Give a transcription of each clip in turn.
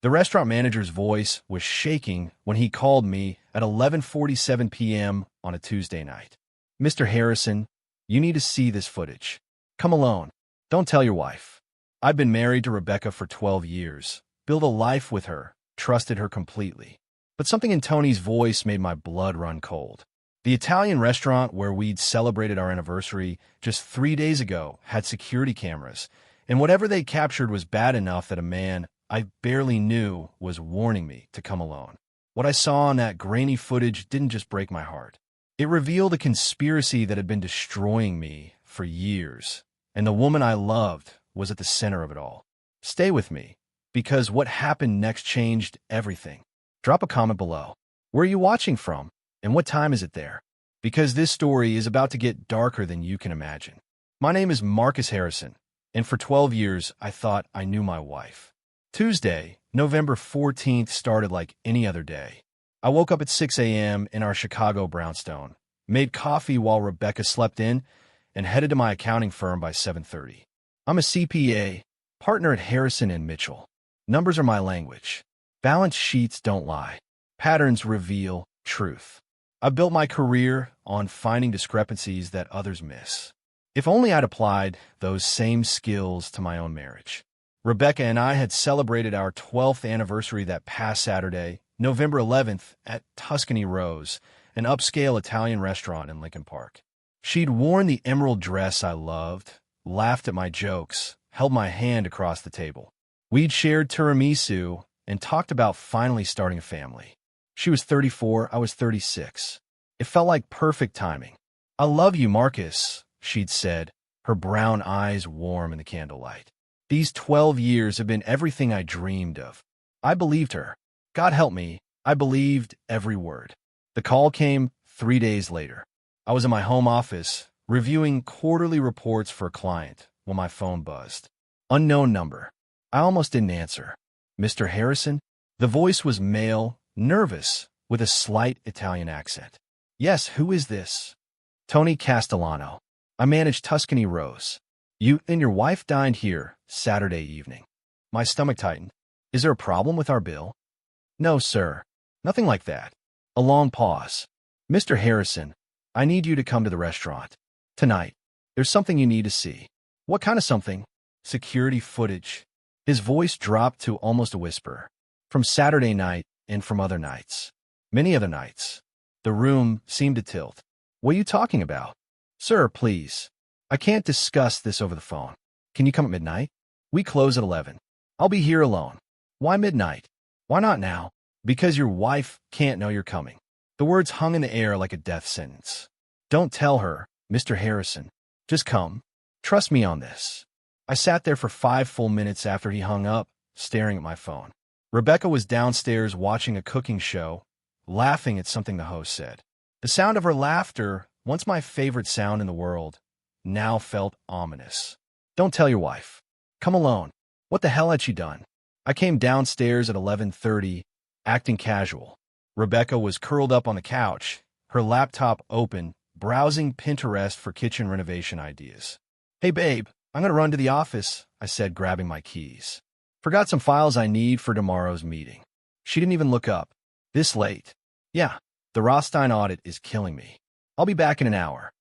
The restaurant manager's voice was shaking when he called me at 11:47 p.m. on a Tuesday night. "Mr. Harrison, you need to see this footage. Come alone. Don't tell your wife. I've been married to Rebecca for 12 years, built a life with her, trusted her completely." But something in Tony's voice made my blood run cold. The Italian restaurant where we'd celebrated our anniversary just 3 days ago had security cameras, and whatever they captured was bad enough that a man I barely knew was warning me to come alone. What I saw on that grainy footage didn't just break my heart. It revealed a conspiracy that had been destroying me for years, and the woman I loved was at the center of it all. Stay with me, because what happened next changed everything. Drop a comment below. Where are you watching from, and what time is it there? Because this story is about to get darker than you can imagine. My name is Marcus Harrison, and for 12 years I thought I knew my wife. Tuesday, November 14th started like any other day. I woke up at 6 a.m. in our Chicago brownstone, made coffee while Rebecca slept in, and headed to my accounting firm by 7:30. I'm a CPA, partner at Harrison & Mitchell. Numbers are my language. Balance sheets don't lie. Patterns reveal truth. I've built my career on finding discrepancies that others miss. If only I'd applied those same skills to my own marriage. Rebecca and I had celebrated our 12th anniversary that past Saturday, November 11th, at Tuscany Rose, an upscale Italian restaurant in Lincoln Park. She'd worn the emerald dress I loved, laughed at my jokes, held my hand across the table. We'd shared tiramisu and talked about finally starting a family. She was 34, I was 36. It felt like perfect timing. "I love you, Marcus," she'd said, her brown eyes warm in the candlelight. These 12 years have been everything I dreamed of. I believed her. God help me, I believed every word. The call came 3 days later. I was in my home office, reviewing quarterly reports for a client, when my phone buzzed. Unknown number. I almost didn't answer. "Mr. Harrison?" The voice was male, nervous, with a slight Italian accent. "Yes, who is this?" "Tony Castellano. I manage Tuscany Rose. You and your wife dined here Saturday evening." My stomach tightened. "Is there a problem with our bill?" "No, sir. Nothing like that." A long pause. "Mr. Harrison, I need you to come to the restaurant. Tonight. There's something you need to see." "What kind of something?" "Security footage." His voice dropped to almost a whisper. "From Saturday night and from other nights. Many other nights." The room seemed to tilt. "What are you talking about?" "Sir, please. I can't discuss this over the phone. Can you come at midnight? We close at 11. I'll be here alone." "Why midnight?" "Why not now?" "Because your wife can't know you're coming." The words hung in the air like a death sentence. "Don't tell her, Mr. Harrison. Just come. Trust me on this." I sat there for 5 full minutes after he hung up, staring at my phone. Rebecca was downstairs watching a cooking show, laughing at something the host said. The sound of her laughter, once my favorite sound in the world, now felt ominous. "Don't tell your wife. Come alone." What the hell had she done? I came downstairs at 11:30, acting casual. Rebecca was curled up on the couch, her laptop open, browsing Pinterest for kitchen renovation ideas. "Hey, babe, I'm going to run to the office," I said, grabbing my keys. "Forgot some files I need for tomorrow's meeting." She didn't even look up. "This late?" "Yeah, the Rothstein audit is killing me. I'll be back in an hour."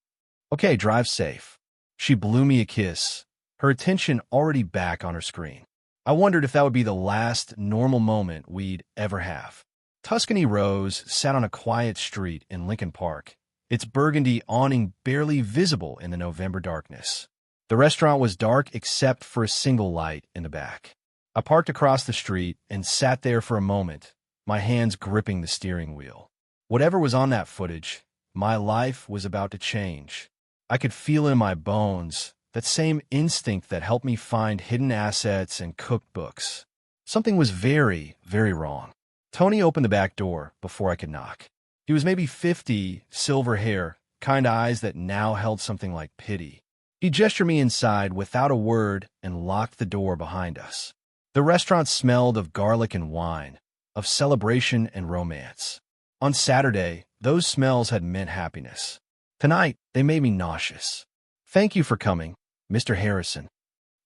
"Okay, drive safe." She blew me a kiss, her attention already back on her screen. I wondered if that would be the last normal moment we'd ever have. Tuscany Rose sat on a quiet street in Lincoln Park, its burgundy awning barely visible in the November darkness. The restaurant was dark except for a single light in the back. I parked across the street and sat there for a moment, my hands gripping the steering wheel. Whatever was on that footage, my life was about to change. I could feel it in my bones, that same instinct that helped me find hidden assets and cooked books. Something was very, very wrong. Tony opened the back door before I could knock. He was maybe 50, silver hair, kind eyes that now held something like pity. He gestured me inside without a word and locked the door behind us. The restaurant smelled of garlic and wine, of celebration and romance. On Saturday, those smells had meant happiness. Tonight, they made me nauseous. "Thank you for coming, Mr. Harrison."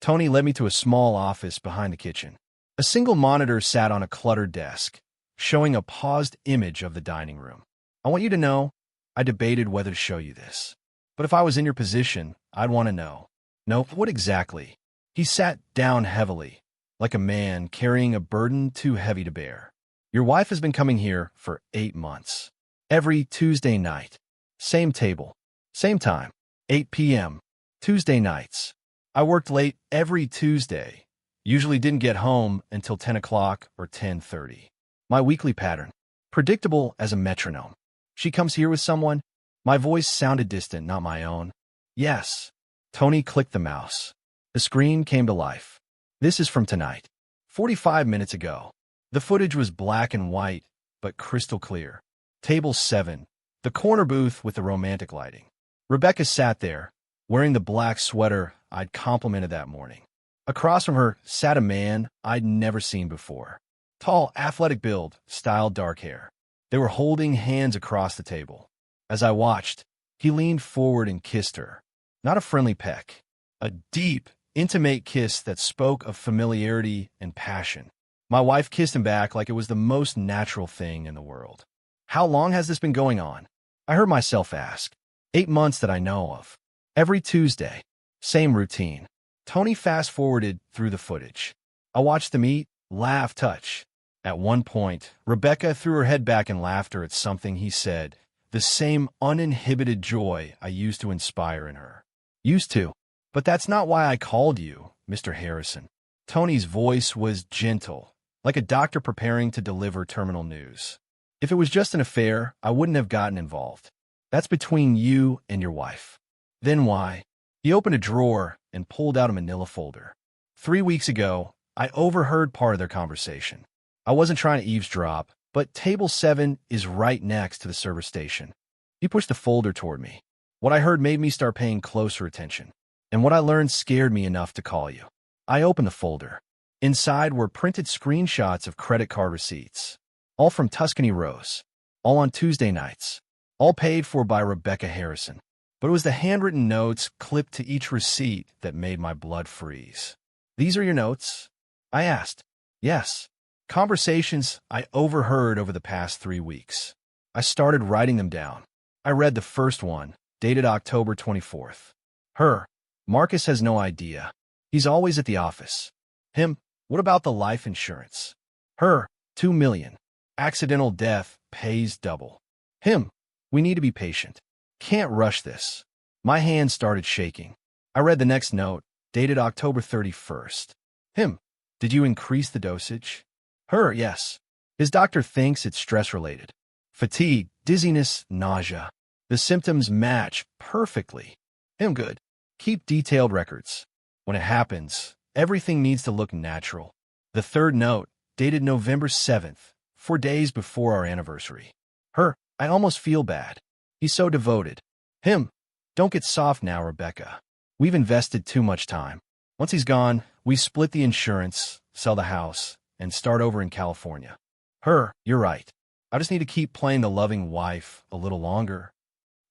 Tony led me to a small office behind the kitchen. A single monitor sat on a cluttered desk, showing a paused image of the dining room. I want you to know, I debated whether to show you this. But if I was in your position, I'd want to know. No, what exactly? He sat down heavily, like a man carrying a burden too heavy to bear. Your wife has been coming here for 8 months. Every Tuesday night. Same table. Same time. 8 p.m. Tuesday nights. I worked late every Tuesday. Usually didn't get home until 10 o'clock or 10:30. My weekly pattern. Predictable as a metronome. She comes here with someone. My voice sounded distant, not my own. Yes. Tony clicked the mouse. The screen came to life. This is from tonight. 45 minutes ago. The footage was black and white, but crystal clear. Table 7. The corner booth with the romantic lighting. Rebecca sat there, wearing the black sweater I'd complimented that morning. Across from her sat a man I'd never seen before. Tall, athletic build, styled dark hair. They were holding hands across the table. As I watched, he leaned forward and kissed her. Not a friendly peck. A deep, intimate kiss that spoke of familiarity and passion. My wife kissed him back like it was the most natural thing in the world. How long has this been going on? I heard myself ask. 8 months that I know of. Every Tuesday. Same routine. Tony fast-forwarded through the footage. I watched them eat, laugh, touch. At one point, Rebecca threw her head back in laughter at something he said, the same uninhibited joy I used to inspire in her. Used to. But that's not why I called you, Mr. Harrison. Tony's voice was gentle, like a doctor preparing to deliver terminal news. If it was just an affair, I wouldn't have gotten involved. That's between you and your wife. Then why? He opened a drawer and pulled out a manila folder. 3 weeks ago, I overheard part of their conversation. I wasn't trying to eavesdrop, but table 7 is right next to the service station. He pushed the folder toward me. What I heard made me start paying closer attention, and what I learned scared me enough to call you. I opened the folder. Inside were printed screenshots of credit card receipts, all from Tuscany Rose, all on Tuesday nights, all paid for by Rebecca Harrison. But it was the handwritten notes clipped to each receipt that made my blood freeze. These are your notes? I asked. Yes. Conversations I overheard over the past 3 weeks. I started writing them down. I read the first one, dated October 24th. Her. Marcus has no idea. He's always at the office. Him. What about the life insurance? Her. 2 million. Accidental death pays double. Him. We need to be patient. Can't rush this. My hand started shaking. I read the next note, dated October 31st. Him. Did you increase the dosage? Her. Yes. His doctor thinks it's stress-related. Fatigue, dizziness, nausea. The symptoms match perfectly. Him. Good. Keep detailed records. When it happens, everything needs to look natural. The third note, dated November 7th, 4 days before our anniversary. Her. I almost feel bad. He's so devoted. Him. Don't get soft now, Rebecca. We've invested too much time. Once he's gone, we split the insurance, sell the house, and start over in California. Her. You're right. I just need to keep playing the loving wife a little longer.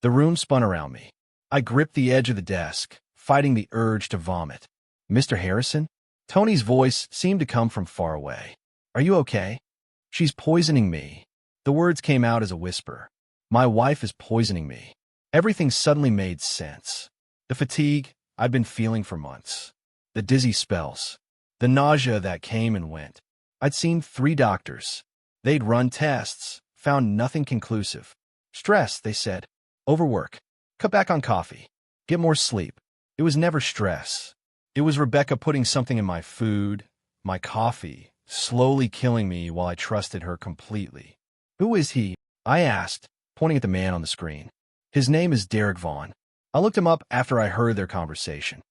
The room spun around me. I gripped the edge of the desk, fighting the urge to vomit. Mr. Harrison? Tony's voice seemed to come from far away. Are you okay? She's poisoning me. The words came out as a whisper. My wife is poisoning me. Everything suddenly made sense. The fatigue I'd been feeling for months. The dizzy spells. The nausea that came and went. I'd seen 3 doctors. They'd run tests, found nothing conclusive. Stress, they said. Overwork. Cut back on coffee. Get more sleep. It was never stress. It was Rebecca putting something in my food, my coffee, slowly killing me while I trusted her completely. Who is he? I asked, pointing at the man on the screen. His name is Derek Vaughn. I looked him up after I heard their conversation.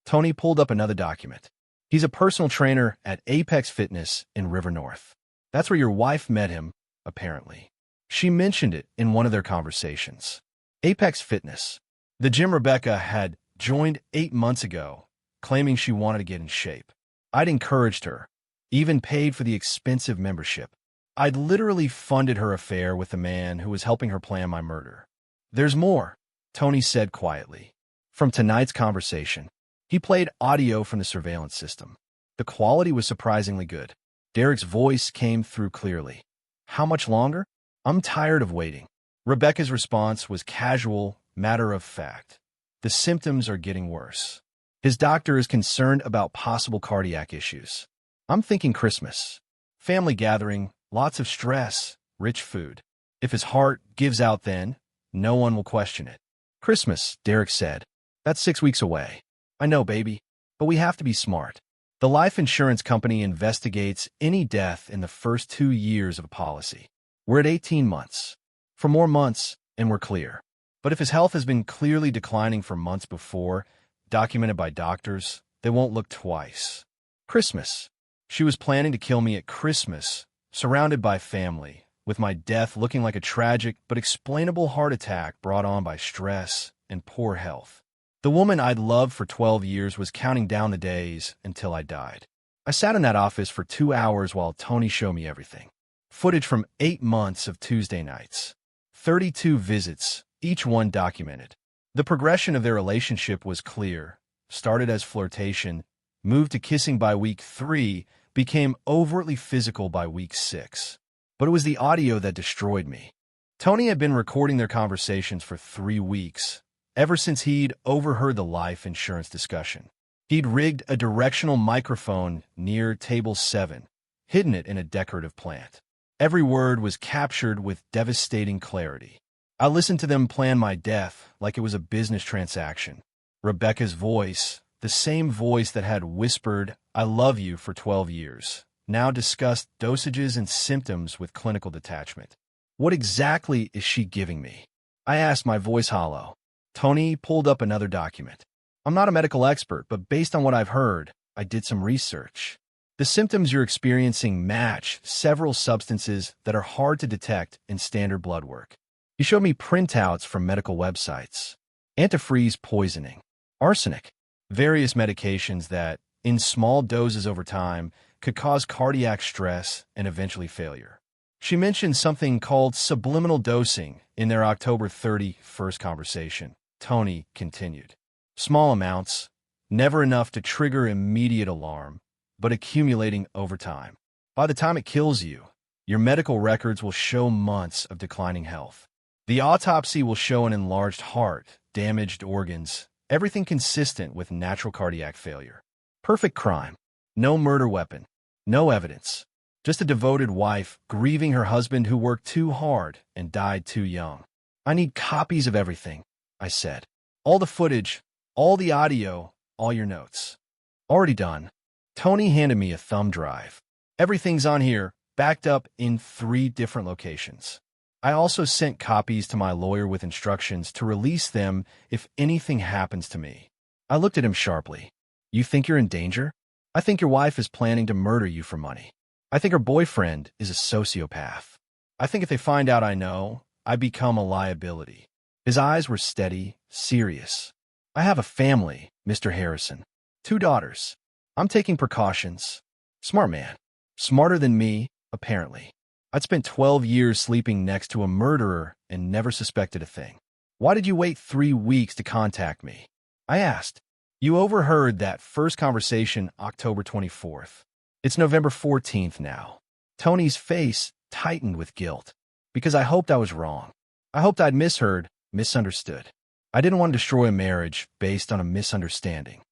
Tony pulled up another document. He's a personal trainer at Apex Fitness in River North. That's where your wife met him, apparently. She mentioned it in one of their conversations. Apex Fitness. The gym Rebecca had joined 8 months ago, claiming she wanted to get in shape. I'd encouraged her, even paid for the expensive membership. I'd literally funded her affair with the man who was helping her plan my murder. There's more, Tony said quietly. From tonight's conversation, he played audio from the surveillance system. The quality was surprisingly good. Derek's voice came through clearly. How much longer? I'm tired of waiting. Rebecca's response was casual, matter of fact. The symptoms are getting worse. His doctor is concerned about possible cardiac issues. I'm thinking Christmas. Family gathering, lots of stress, rich food. If his heart gives out then, no one will question it. Christmas, Derek said. That's 6 weeks away. I know, baby, but we have to be smart. The life insurance company investigates any death in the first 2 years of a policy. We're at 18 months. For more months, and we're clear. But if his health has been clearly declining for months before, documented by doctors, they won't look twice. Christmas. She was planning to kill me at Christmas, surrounded by family, with my death looking like a tragic but explainable heart attack brought on by stress and poor health. The woman I'd loved for 12 years was counting down the days until I died. I sat in that office for 2 hours while Tony showed me everything. Footage from 8 months of Tuesday nights. 32 visits, each one documented. The progression of their relationship was clear. Started as flirtation, moved to kissing by week 3, became overtly physical by week 6. But it was the audio that destroyed me. Tony had been recording their conversations for 3 weeks, ever since he'd overheard the life insurance discussion. He'd rigged a directional microphone near table 7, hidden it in a decorative plant. Every word was captured with devastating clarity. I listened to them plan my death like it was a business transaction. Rebecca's voice, the same voice that had whispered, "I love you" for 12 years, now discussed dosages and symptoms with clinical detachment. What exactly is she giving me? I asked, my voice hollow. Tony pulled up another document. I'm not a medical expert, but based on what I've heard, I did some research. The symptoms you're experiencing match several substances that are hard to detect in standard blood work. He showed me printouts from medical websites. Antifreeze poisoning, arsenic, various medications that, in small doses over time, could cause cardiac stress and eventually failure. She mentioned something called subliminal dosing in their October 31st conversation. Tony continued. Small amounts, never enough to trigger immediate alarm, but accumulating over time. By the time it kills you, your medical records will show months of declining health. The autopsy will show an enlarged heart, damaged organs, everything consistent with natural cardiac failure. Perfect crime. No murder weapon. No evidence. Just a devoted wife grieving her husband who worked too hard and died too young. I need copies of everything, I said. All the footage, all the audio, all your notes. Already done. Tony handed me a thumb drive. Everything's on here, backed up in 3 different locations. I also sent copies to my lawyer with instructions to release them if anything happens to me. I looked at him sharply. You think you're in danger? I think your wife is planning to murder you for money. I think her boyfriend is a sociopath. I think if they find out I know, I become a liability. His eyes were steady, serious. I have a family, Mr. Harrison. 2 daughters. I'm taking precautions. Smart man. Smarter than me, apparently. I'd spent 12 years sleeping next to a murderer and never suspected a thing. Why did you wait 3 weeks to contact me? I asked. You overheard that first conversation October 24th. It's November 14th now. Tony's face tightened with guilt. Because I hoped I was wrong. I hoped I'd misheard, misunderstood. I didn't want to destroy a marriage based on a misunderstanding.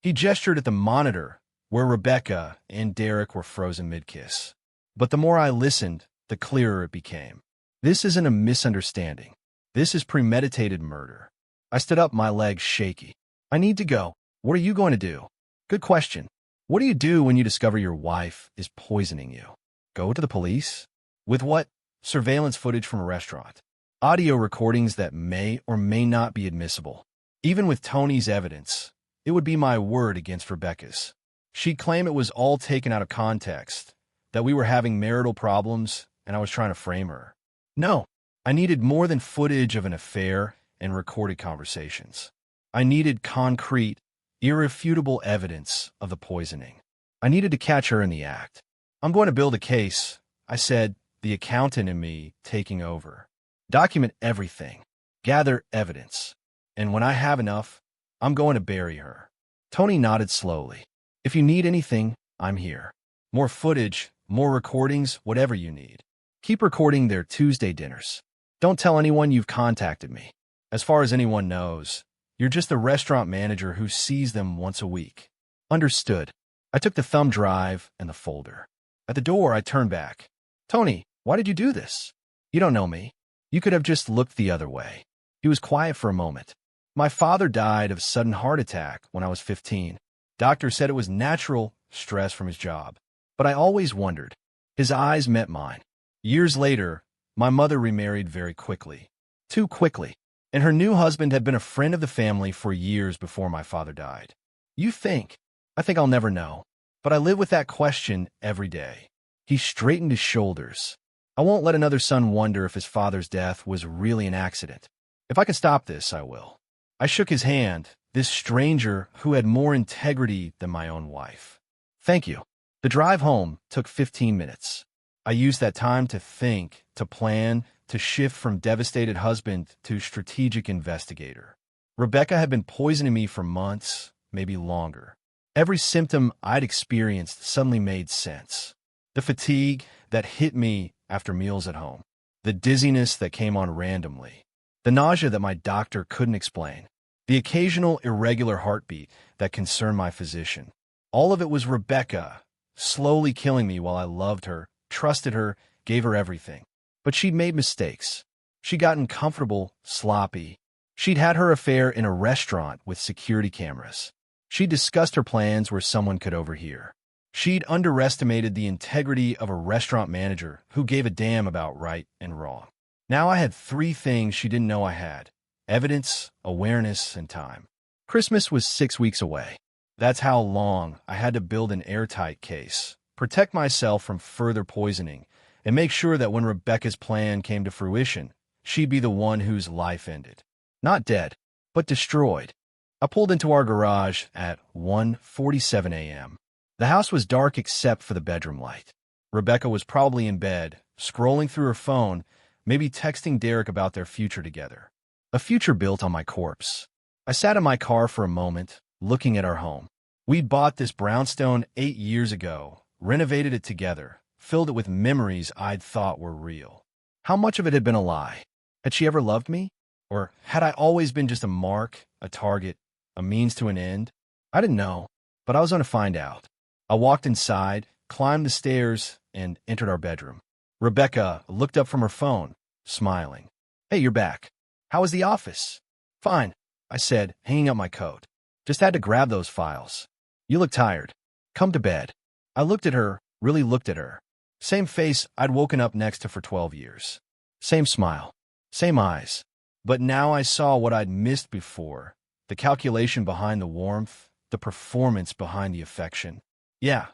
He gestured at the monitor, where Rebecca and Derek were frozen mid-kiss. But the more I listened, the clearer it became. This isn't a misunderstanding. This is premeditated murder. I stood up, my legs shaky. I need to go. What are you going to do? Good question. What do you do when you discover your wife is poisoning you? Go to the police? With what? Surveillance footage from a restaurant. Audio recordings that may or may not be admissible. Even with Tony's evidence, it would be my word against Rebecca's. She'd claim it was all taken out of context, that we were having marital problems and I was trying to frame her. No, I needed more than footage of an affair and recorded conversations. I needed concrete, irrefutable evidence of the poisoning. I needed to catch her in the act. I'm going to build a case, I said, the accountant in me taking over. Document everything. Gather evidence. And when I have enough, I'm going to bury her. Tony nodded slowly. If you need anything, I'm here. More footage, more recordings, whatever you need. Keep recording their Tuesday dinners. Don't tell anyone you've contacted me. As far as anyone knows, you're just the restaurant manager who sees them once a week. Understood. I took the thumb drive and the folder. At the door, I turned back. Tony, why did you do this? You don't know me. You could have just looked the other way. He was quiet for a moment. My father died of sudden heart attack when I was 15. Doctor said it was natural stress from his job. But I always wondered. His eyes met mine. Years later, my mother remarried very quickly. Too quickly. And her new husband had been a friend of the family for years before my father died. You think? I think I'll never know. But I live with that question every day. He straightened his shoulders. I won't let another son wonder if his father's death was really an accident. If I can stop this, I will. I shook his hand, this stranger who had more integrity than my own wife. Thank you. The drive home took 15 minutes. I used that time to think, to plan, to shift from devastated husband to strategic investigator. Rebecca had been poisoning me for months, maybe longer. Every symptom I'd experienced suddenly made sense. The fatigue that hit me after meals at home. The dizziness that came on randomly. The nausea that my doctor couldn't explain. The occasional irregular heartbeat that concerned my physician. All of it was Rebecca, slowly killing me while I loved her, trusted her, gave her everything. But she'd made mistakes. She'd gotten comfortable, sloppy. She'd had her affair in a restaurant with security cameras. She'd discussed her plans where someone could overhear. She'd underestimated the integrity of a restaurant manager who gave a damn about right and wrong. Now I had 3 things she didn't know I had: evidence, awareness, and time. Christmas was 6 weeks away. That's how long I had to build an airtight case, protect myself from further poisoning, and make sure that when Rebecca's plan came to fruition, she'd be the one whose life ended. Not dead, but destroyed. I pulled into our garage at 1:47 a.m. The house was dark except for the bedroom light. Rebecca was probably in bed, scrolling through her phone, maybe texting Derek about their future together. A future built on my corpse. I sat in my car for a moment, looking at our home. We'd bought this brownstone 8 years ago, renovated it together, filled it with memories I'd thought were real. How much of it had been a lie? Had she ever loved me? Or had I always been just a mark, a target, a means to an end? I didn't know, but I was going to find out. I walked inside, climbed the stairs, and entered our bedroom. Rebecca looked up from her phone, smiling. Hey, you're back. How was the office? Fine, I said, hanging up my coat. Just had to grab those files. You look tired. Come to bed. I looked at her, really looked at her. Same face I'd woken up next to for 12 years. Same smile. Same eyes. But now I saw what I'd missed before. The calculation behind the warmth, the performance behind the affection. Yeah,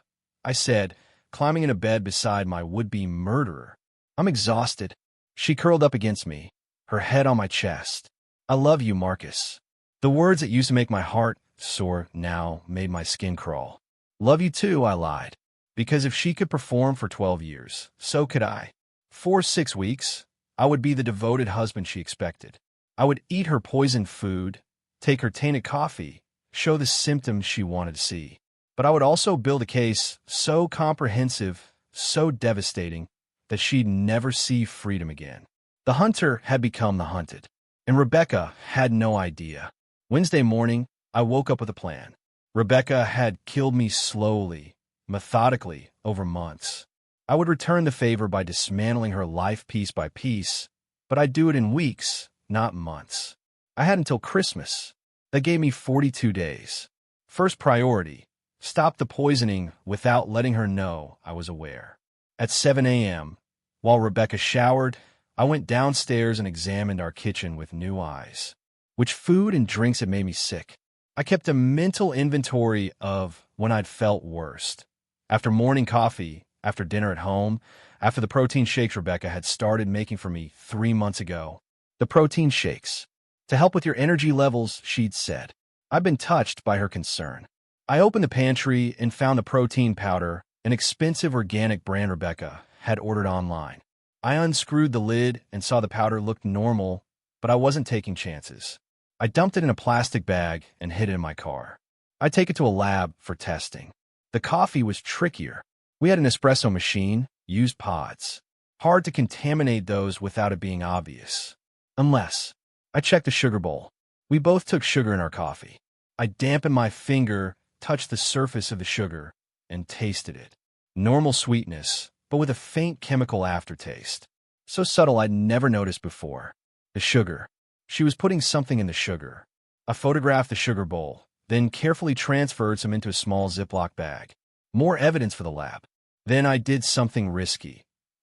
I said, climbing into bed beside my would-be murderer. I'm exhausted. She curled up against me, her head on my chest. I love you, Marcus. The words that used to make my heart soar now made my skin crawl. Love you too, I lied. Because if she could perform for 12 years, so could I. For 6 weeks, I would be the devoted husband she expected. I would eat her poisoned food, take her tainted coffee, show the symptoms she wanted to see. But I would also build a case so comprehensive, so devastating, that she'd never see freedom again. The hunter had become the hunted, and Rebecca had no idea. Wednesday morning, I woke up with a plan. Rebecca had killed me slowly, methodically, over months. I would return the favor by dismantling her life piece by piece, but I'd do it in weeks, not months. I had until Christmas. That gave me 42 days. First priority, stop the poisoning without letting her know I was aware. At 7 a.m., while Rebecca showered, I went downstairs and examined our kitchen with new eyes. Which food and drinks had made me sick. I kept a mental inventory of when I'd felt worst. After morning coffee, after dinner at home, after the protein shakes Rebecca had started making for me 3 months ago. The protein shakes. To help with your energy levels, she'd said. I've been touched by her concern. I opened the pantry and found the protein powder, an expensive organic brand Rebecca had ordered online. I unscrewed the lid and saw the powder looked normal, but I wasn't taking chances. I dumped it in a plastic bag and hid it in my car. I'd take it to a lab for testing. The coffee was trickier. We had an espresso machine, used pods. Hard to contaminate those without it being obvious. Unless I checked the sugar bowl. We both took sugar in our coffee. I dampened my finger, touched the surface of the sugar, and tasted it. Normal sweetness, but with a faint chemical aftertaste. So subtle I'd never noticed before. The sugar. She was putting something in the sugar. I photographed the sugar bowl, then carefully transferred some into a small Ziploc bag. More evidence for the lab. Then I did something risky.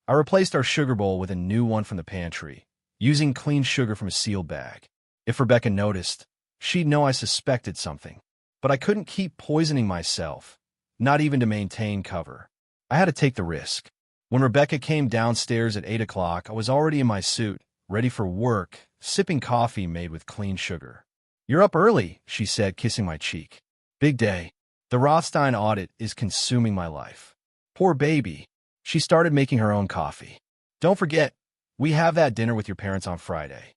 I replaced our sugar bowl with a new one from the pantry, using clean sugar from a sealed bag. If Rebecca noticed, she'd know I suspected something. But I couldn't keep poisoning myself, not even to maintain cover. I had to take the risk. When Rebecca came downstairs at 8 o'clock, I was already in my suit, ready for work, sipping coffee made with clean sugar. "You're up early," she said, kissing my cheek. "Big day. The Rothstein audit is consuming my life." Poor baby. She started making her own coffee. "Don't forget, we have that dinner with your parents on Friday."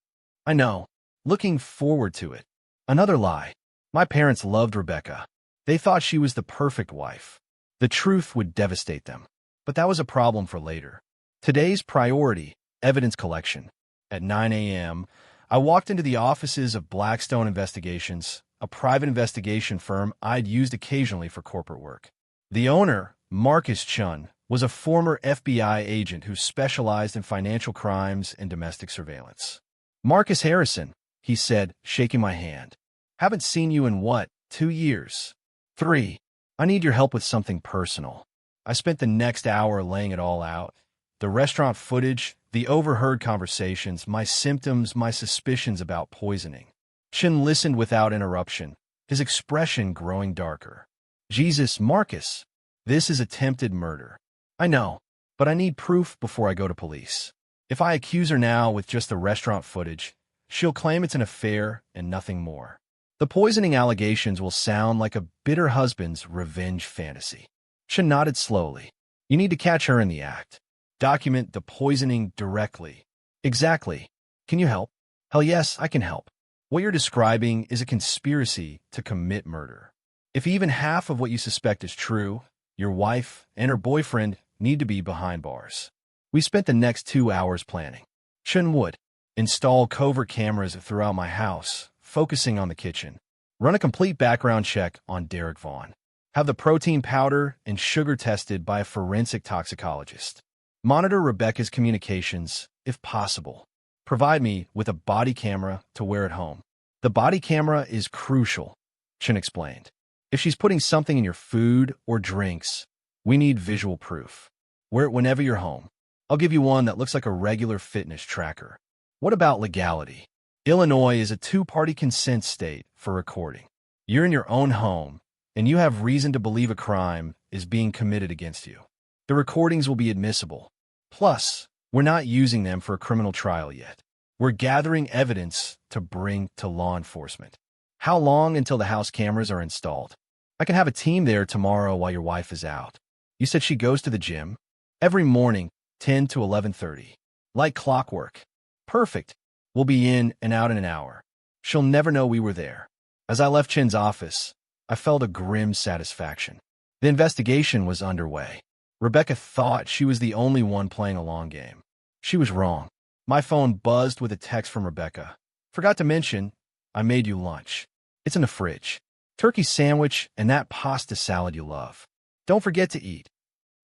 I know. Looking forward to it. Another lie. My parents loved Rebecca. They thought she was the perfect wife. The truth would devastate them. But that was a problem for later. Today's priority, evidence collection. At 9 a.m., I walked into the offices of Blackstone Investigations, a private investigation firm I'd used occasionally for corporate work. The owner, Marcus Chun, was a former FBI agent who specialized in financial crimes and domestic surveillance. "Marcus Harrison," he said, shaking my hand. "Haven't seen you in what, 2 years? 3. I need your help with something personal." I spent the next hour laying it all out. The restaurant footage, the overheard conversations, my symptoms, my suspicions about poisoning. Chin listened without interruption, his expression growing darker. "Jesus, Marcus, this is attempted murder." "I know, but I need proof before I go to police. If I accuse her now with just the restaurant footage, she'll claim it's an affair and nothing more. The poisoning allegations will sound like a bitter husband's revenge fantasy." Chin nodded slowly. "You need to catch her in the act. Document the poisoning directly." "Exactly. Can you help?" "Hell yes, I can help. What you're describing is a conspiracy to commit murder. If even half of what you suspect is true, your wife and her boyfriend need to be behind bars." We spent the next 2 hours planning. Chin would install covert cameras throughout my house, focusing on the kitchen. Run a complete background check on Derek Vaughn. Have the protein powder and sugar tested by a forensic toxicologist. Monitor Rebecca's communications, if possible. Provide me with a body camera to wear at home. The body camera is crucial, Chin explained. If she's putting something in your food or drinks, we need visual proof. Wear it whenever you're home. I'll give you one that looks like a regular fitness tracker. What about legality? Illinois is a 2-party consent state for recording. You're in your own home, and you have reason to believe a crime is being committed against you. The recordings will be admissible. Plus, we're not using them for a criminal trial yet. We're gathering evidence to bring to law enforcement. How long until the house cameras are installed? I can have a team there tomorrow while your wife is out. You said she goes to the gym? Every morning, 10 to 11:30. Like clockwork. Perfect. We'll be in and out in an hour. She'll never know we were there. As I left Chin's office, I felt a grim satisfaction. The investigation was underway. Rebecca thought she was the only one playing a long game. She was wrong. My phone buzzed with a text from Rebecca. "Forgot to mention, I made you lunch. It's in the fridge. Turkey sandwich and that pasta salad you love. Don't forget to eat."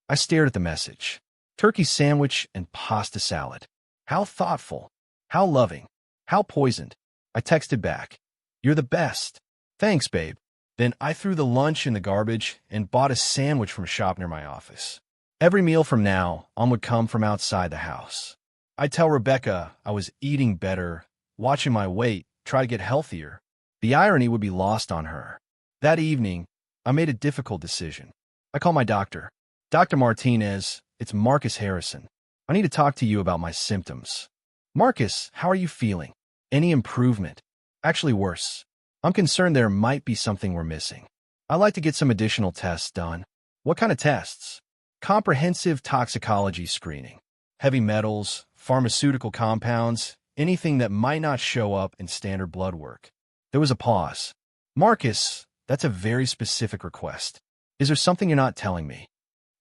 I stared at the message. Turkey sandwich and pasta salad. How thoughtful. How loving. How poisoned. I texted back. "You're the best." "Thanks, babe." Then I threw the lunch in the garbage and bought a sandwich from a shop near my office. Every meal from now on would come from outside the house. I'd tell Rebecca I was eating better, watching my weight, try to get healthier. The irony would be lost on her. That evening, I made a difficult decision. I called my doctor. "Dr. Martinez, it's Marcus Harrison. I need to talk to you about my symptoms." "Marcus, how are you feeling? Any improvement?" "Actually worse. I'm concerned there might be something we're missing. I'd like to get some additional tests done." "What kind of tests?" "Comprehensive toxicology screening. Heavy metals, pharmaceutical compounds, anything that might not show up in standard blood work." There was a pause. "Marcus, that's a very specific request. Is there something you're not telling me?"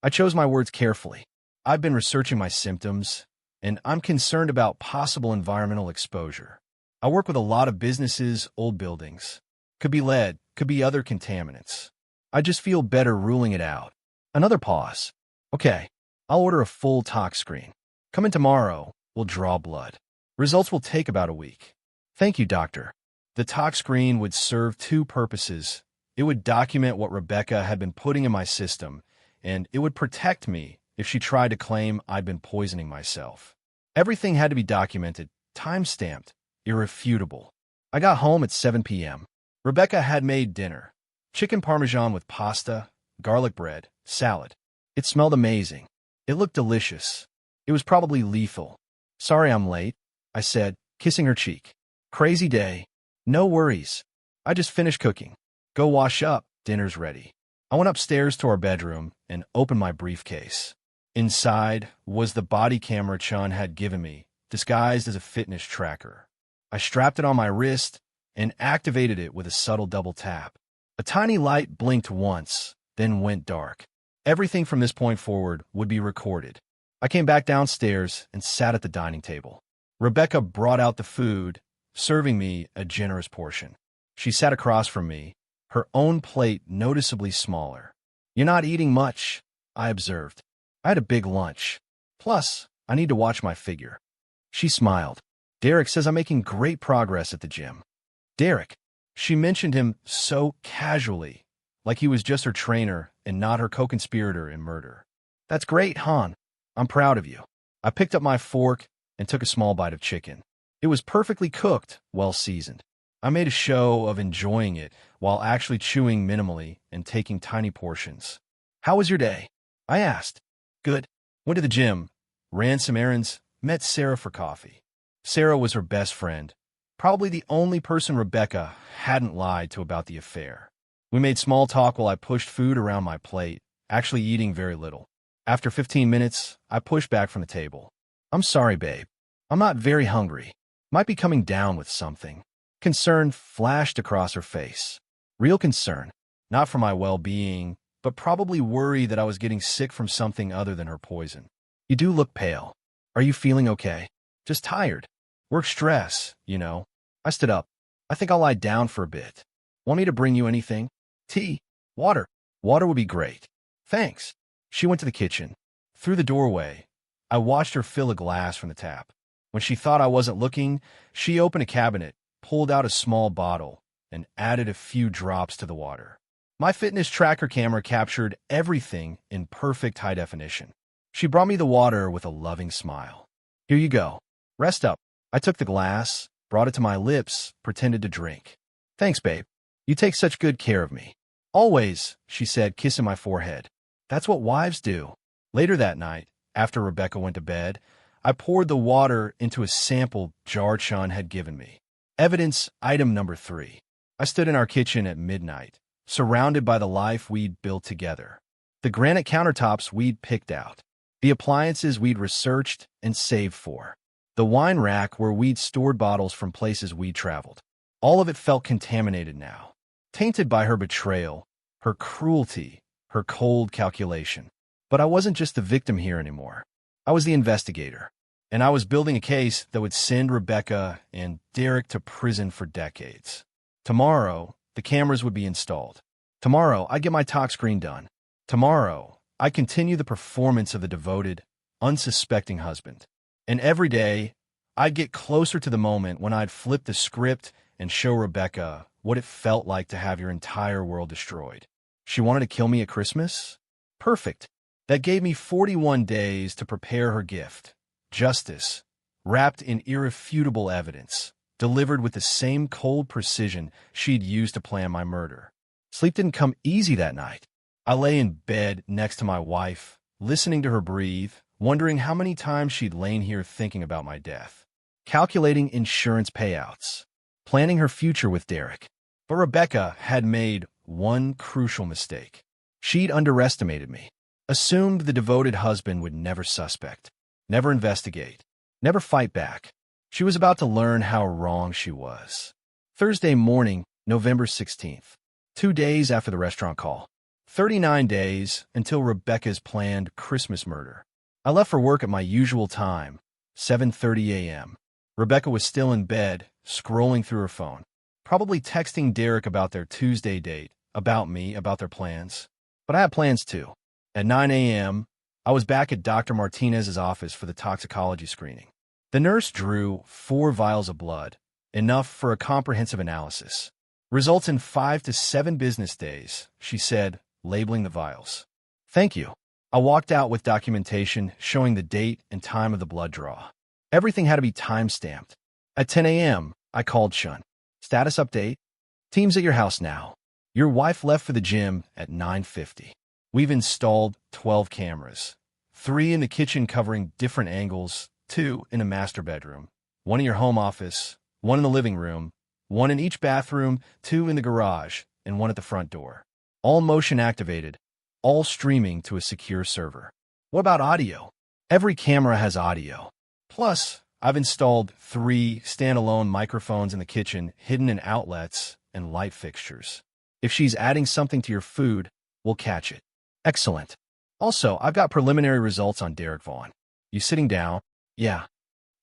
I chose my words carefully. I've been researching my symptoms, and I'm concerned about possible environmental exposure. I work with a lot of businesses, old buildings. Could be lead, could be other contaminants. I just feel better ruling it out. Another pause. Okay, I'll order a full tox screen. Come in tomorrow, we'll draw blood. Results will take about a week. Thank you, doctor. The tox screen would serve two purposes. It would document what Rebecca had been putting in my system, and it would protect me if she tried to claim I'd been poisoning myself. Everything had to be documented, time-stamped, irrefutable. I got home at 7 p.m. Rebecca had made dinner. Chicken parmesan with pasta, garlic bread, salad. It smelled amazing. It looked delicious. It was probably lethal. Sorry I'm late, I said, kissing her cheek. Crazy day. No worries. I just finished cooking. Go wash up, dinner's ready. I went upstairs to our bedroom and opened my briefcase. Inside was the body camera Chun had given me, disguised as a fitness tracker. I strapped it on my wrist and activated it with a subtle double tap. A tiny light blinked once, then went dark. Everything from this point forward would be recorded. I came back downstairs and sat at the dining table. Rebecca brought out the food, serving me a generous portion. She sat across from me, her own plate noticeably smaller. You're not eating much, I observed. I had a big lunch. Plus, I need to watch my figure. She smiled. Derek says I'm making great progress at the gym. Derek. She mentioned him so casually, like he was just her trainer and not her co-conspirator in murder. That's great, Han. I'm proud of you. I picked up my fork and took a small bite of chicken. It was perfectly cooked, well seasoned. I made a show of enjoying it while actually chewing minimally and taking tiny portions. How was your day? I asked. Good. Went to the gym, ran some errands, met Sarah for coffee. Sarah was her best friend, probably the only person Rebecca hadn't lied to about the affair. We made small talk while I pushed food around my plate, actually eating very little. After 15 minutes, I pushed back from the table. I'm sorry, babe. I'm not very hungry. Might be coming down with something. Concern flashed across her face. Real concern, not for my well-being, but probably worry that I was getting sick from something other than her poison. You do look pale. Are you feeling okay? Just tired. Work stress, you know. I stood up. I think I'll lie down for a bit. Want me to bring you anything? Tea? Water? Water would be great. Thanks. She went to the kitchen. Through the doorway, I watched her fill a glass from the tap. When she thought I wasn't looking, she opened a cabinet, pulled out a small bottle, and added a few drops to the water. My fitness tracker camera captured everything in perfect high definition. She brought me the water with a loving smile. Here you go. Rest up. I took the glass, brought it to my lips, pretended to drink. Thanks, babe. You take such good care of me. Always, she said, kissing my forehead. That's what wives do. Later that night, after Rebecca went to bed, I poured the water into a sample jar Chun had given me. Evidence item number 3. I stood in our kitchen at midnight, surrounded by the life we'd built together. The granite countertops we'd picked out. The appliances we'd researched and saved for. The wine rack where we'd stored bottles from places we'd traveled. All of it felt contaminated now, tainted by her betrayal, her cruelty, her cold calculation. But I wasn't just the victim here anymore. I was the investigator, and I was building a case that would send Rebecca and Derek to prison for decades. Tomorrow, the cameras would be installed. Tomorrow, I'd get my tox screen done. Tomorrow, I'd continue the performance of the devoted, unsuspecting husband. And every day, I'd get closer to the moment when I'd flip the script and show Rebecca what it felt like to have your entire world destroyed. She wanted to kill me at Christmas? Perfect. That gave me 41 days to prepare her gift. Justice, wrapped in irrefutable evidence, delivered with the same cold precision she'd used to plan my murder. Sleep didn't come easy that night. I lay in bed next to my wife, listening to her breathe, wondering how many times she'd lain here thinking about my death, calculating insurance payouts, planning her future with Derek. But Rebecca had made one crucial mistake. She'd underestimated me, assumed the devoted husband would never suspect, never investigate, never fight back. She was about to learn how wrong she was. Thursday morning, November 16th, 2 days after the restaurant call. 39 days until Rebecca's planned Christmas murder. I left for work at my usual time, 7:30 a.m. Rebecca was still in bed, scrolling through her phone, probably texting Derek about their Tuesday date, about me, about their plans. But I had plans too. At 9 a.m., I was back at Dr. Martinez's office for the toxicology screening. The nurse drew 4 vials of blood, enough for a comprehensive analysis. Results in 5 to 7 business days, she said, labeling the vials. Thank you. I walked out with documentation showing the date and time of the blood draw. Everything had to be time-stamped. At 10 a.m., I called Shun. Status update. Team's at your house now. Your wife left for the gym at 9:50. We've installed 12 cameras. 3 in the kitchen covering different angles, 2 in the master bedroom, 1 in your home office, 1 in the living room, 1 in each bathroom, 2 in the garage, and 1 at the front door. All motion activated, all streaming to a secure server. What about audio? Every camera has audio. Plus, I've installed 3 standalone microphones in the kitchen, hidden in outlets and light fixtures. If she's adding something to your food, we'll catch it. Excellent. Also, I've got preliminary results on Derek Vaughn. You sitting down? Yeah.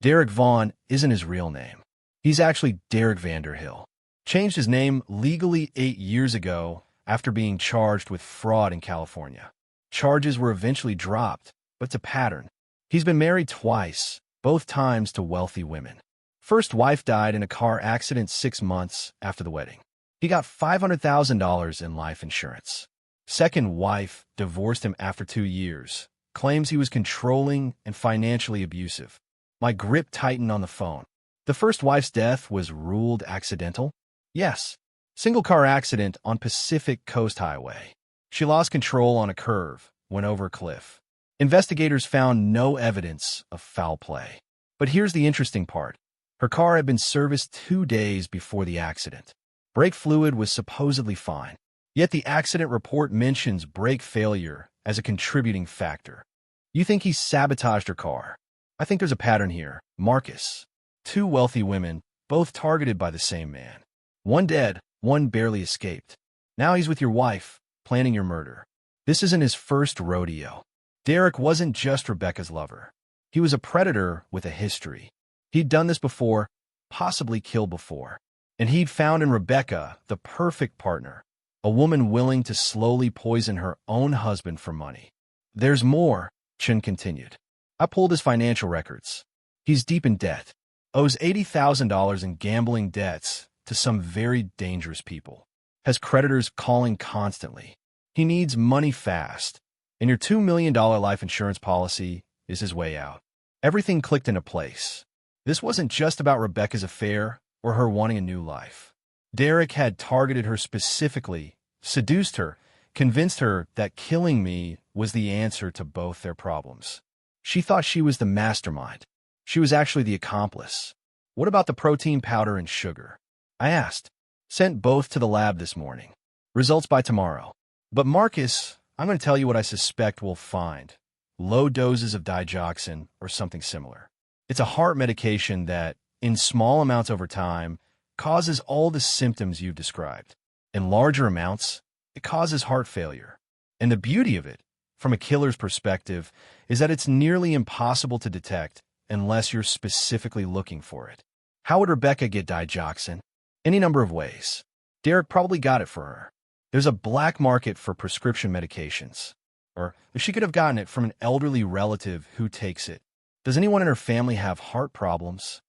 Derek Vaughn isn't his real name. He's actually Derek Vanderhill. Changed his name legally 8 years ago after being charged with fraud in California. Charges were eventually dropped, but it's a pattern. He's been married twice, both times to wealthy women. First wife died in a car accident 6 months after the wedding. He got $500,000 in life insurance. Second wife divorced him after 2 years, claims he was controlling and financially abusive. My grip tightened on the phone. The first wife's death was ruled accidental? Yes. Single car accident on Pacific Coast Highway. She lost control on a curve, went over a cliff. Investigators found no evidence of foul play. But here's the interesting part. Her car had been serviced 2 days before the accident. Brake fluid was supposedly fine. Yet the accident report mentions brake failure as a contributing factor. You think he sabotaged her car? I think there's a pattern here. Marcus. 2 wealthy women, both targeted by the same man. 1 dead, 1 barely escaped. Now he's with your wife, planning your murder. This isn't his first rodeo. Derek wasn't just Rebecca's lover. He was a predator with a history. He'd done this before, possibly killed before. And he'd found in Rebecca the perfect partner. A woman willing to slowly poison her own husband for money. There's more, Chin continued. I pulled his financial records. He's deep in debt. Owes $80,000 in gambling debts to some very dangerous people. Has creditors calling constantly. He needs money fast. And your $2 million life insurance policy is his way out. Everything clicked into place. This wasn't just about Rebecca's affair or her wanting a new life. Derek had targeted her specifically, seduced her, convinced her that killing me was the answer to both their problems. She thought she was the mastermind. She was actually the accomplice. What about the protein powder and sugar? I asked. Sent both to the lab this morning. Results by tomorrow. But Marcus, I'm going to tell you what I suspect we'll find. Low doses of digoxin or something similar. It's a heart medication that, in small amounts over time, causes all the symptoms you've described. In larger amounts, it causes heart failure. And the beauty of it, from a killer's perspective, is that it's nearly impossible to detect unless you're specifically looking for it. How would Rebecca get digoxin? Any number of ways. Derek probably got it for her. There's a black market for prescription medications. Or she could have gotten it from an elderly relative who takes it. Does anyone in her family have heart problems?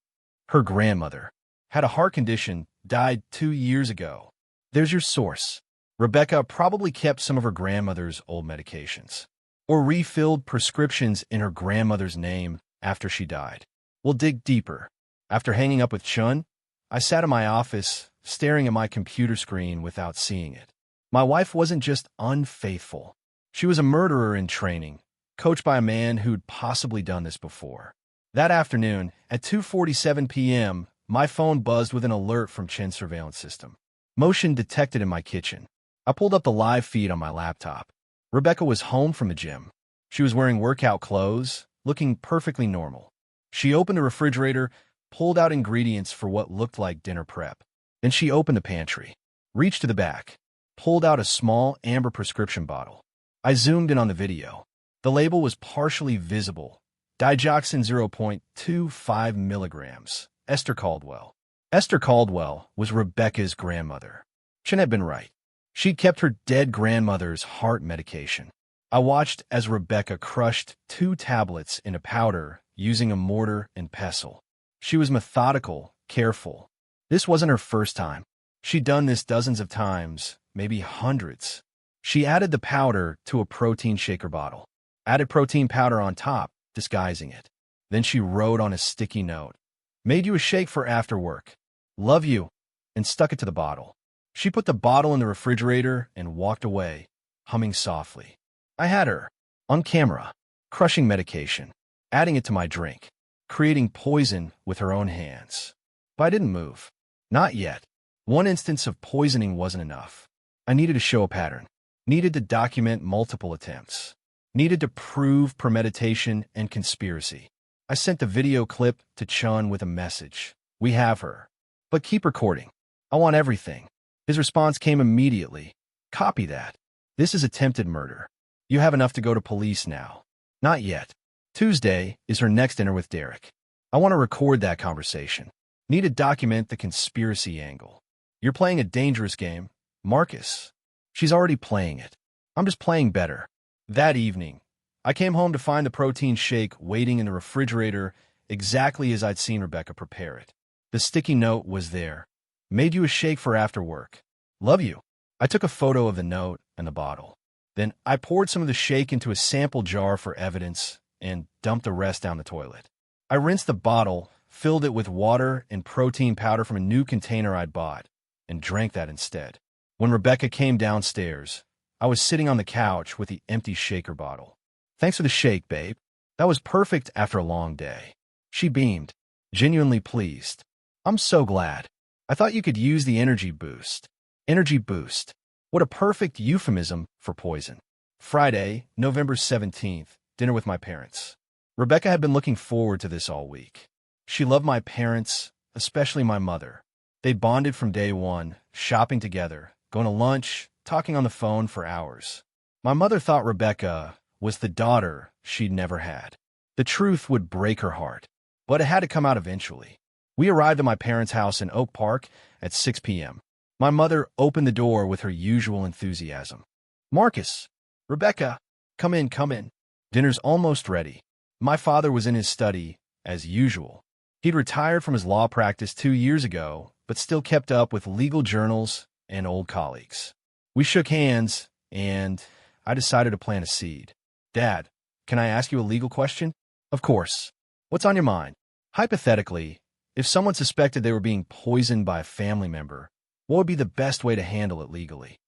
Her grandmother had a heart condition, died 2 years ago. There's your source. Rebecca probably kept some of her grandmother's old medications. Or refilled prescriptions in her grandmother's name after she died. We'll dig deeper. After hanging up with Chun, I sat in my office, staring at my computer screen without seeing it. My wife wasn't just unfaithful. She was a murderer in training, coached by a man who'd possibly done this before. That afternoon, at 2:47 p.m., my phone buzzed with an alert from Chin's surveillance system. Motion detected in my kitchen. I pulled up the live feed on my laptop. Rebecca was home from the gym. She was wearing workout clothes, looking perfectly normal. She opened the refrigerator, pulled out ingredients for what looked like dinner prep. Then she opened the pantry, reached to the back. pulled out a small amber prescription bottle. I zoomed in on the video. The label was partially visible. Digoxin 0.25 milligrams. Esther Caldwell. Esther Caldwell was Rebecca's grandmother. Chin had been right. She'd kept her dead grandmother's heart medication. I watched as Rebecca crushed 2 tablets into powder using a mortar and pestle. She was methodical, careful. This wasn't her first time. She'd done this dozens of times, maybe hundreds. She added the powder to a protein shaker bottle, added protein powder on top, disguising it. Then she wrote on a sticky note, "Made you a shake for after work. Love you," and stuck it to the bottle. She put the bottle in the refrigerator and walked away, humming softly. I had her, on camera, crushing medication, adding it to my drink, creating poison with her own hands. But I didn't move. Not yet. One instance of poisoning wasn't enough. I needed to show a pattern, needed to document multiple attempts, needed to prove premeditation and conspiracy. I sent the video clip to Chun with a message. "We have her. But keep recording. I want everything." His response came immediately. "Copy that. This is attempted murder. You have enough to go to police now." Not yet. Tuesday is her next dinner with Derek. I want to record that conversation. Need to document the conspiracy angle. "You're playing a dangerous game, Marcus." She's already playing it. I'm just playing better. That evening, I came home to find the protein shake waiting in the refrigerator exactly as I'd seen Rebecca prepare it. The sticky note was there. "Made you a shake for after work. Love you." I took a photo of the note and the bottle. Then I poured some of the shake into a sample jar for evidence and dumped the rest down the toilet. I rinsed the bottle, filled it with water and protein powder from a new container I'd bought, and drank that instead. When Rebecca came downstairs, I was sitting on the couch with the empty shaker bottle. "Thanks for the shake, babe. That was perfect after a long day." She beamed, genuinely pleased. "I'm so glad. I thought you could use the energy boost." Energy boost. What a perfect euphemism for poison. Friday, November 17th, dinner with my parents. Rebecca had been looking forward to this all week. She loved my parents, especially my mother. They bonded from day one, shopping together, going to lunch, talking on the phone for hours. My mother thought Rebecca was the daughter she'd never had. The truth would break her heart, but it had to come out eventually. We arrived at my parents' house in Oak Park at 6 p.m. My mother opened the door with her usual enthusiasm. "Marcus, Rebecca, come in, come in. Dinner's almost ready." My father was in his study, as usual. He'd retired from his law practice 2 years ago, but still kept up with legal journals and old colleagues. We shook hands, and I decided to plant a seed. "Dad, can I ask you a legal question?" "Of course. What's on your mind?" "Hypothetically, if someone suspected they were being poisoned by a family member, what would be the best way to handle it legally?"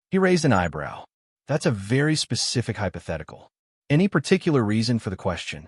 He raised an eyebrow. "That's a very specific hypothetical. Any particular reason for the question?"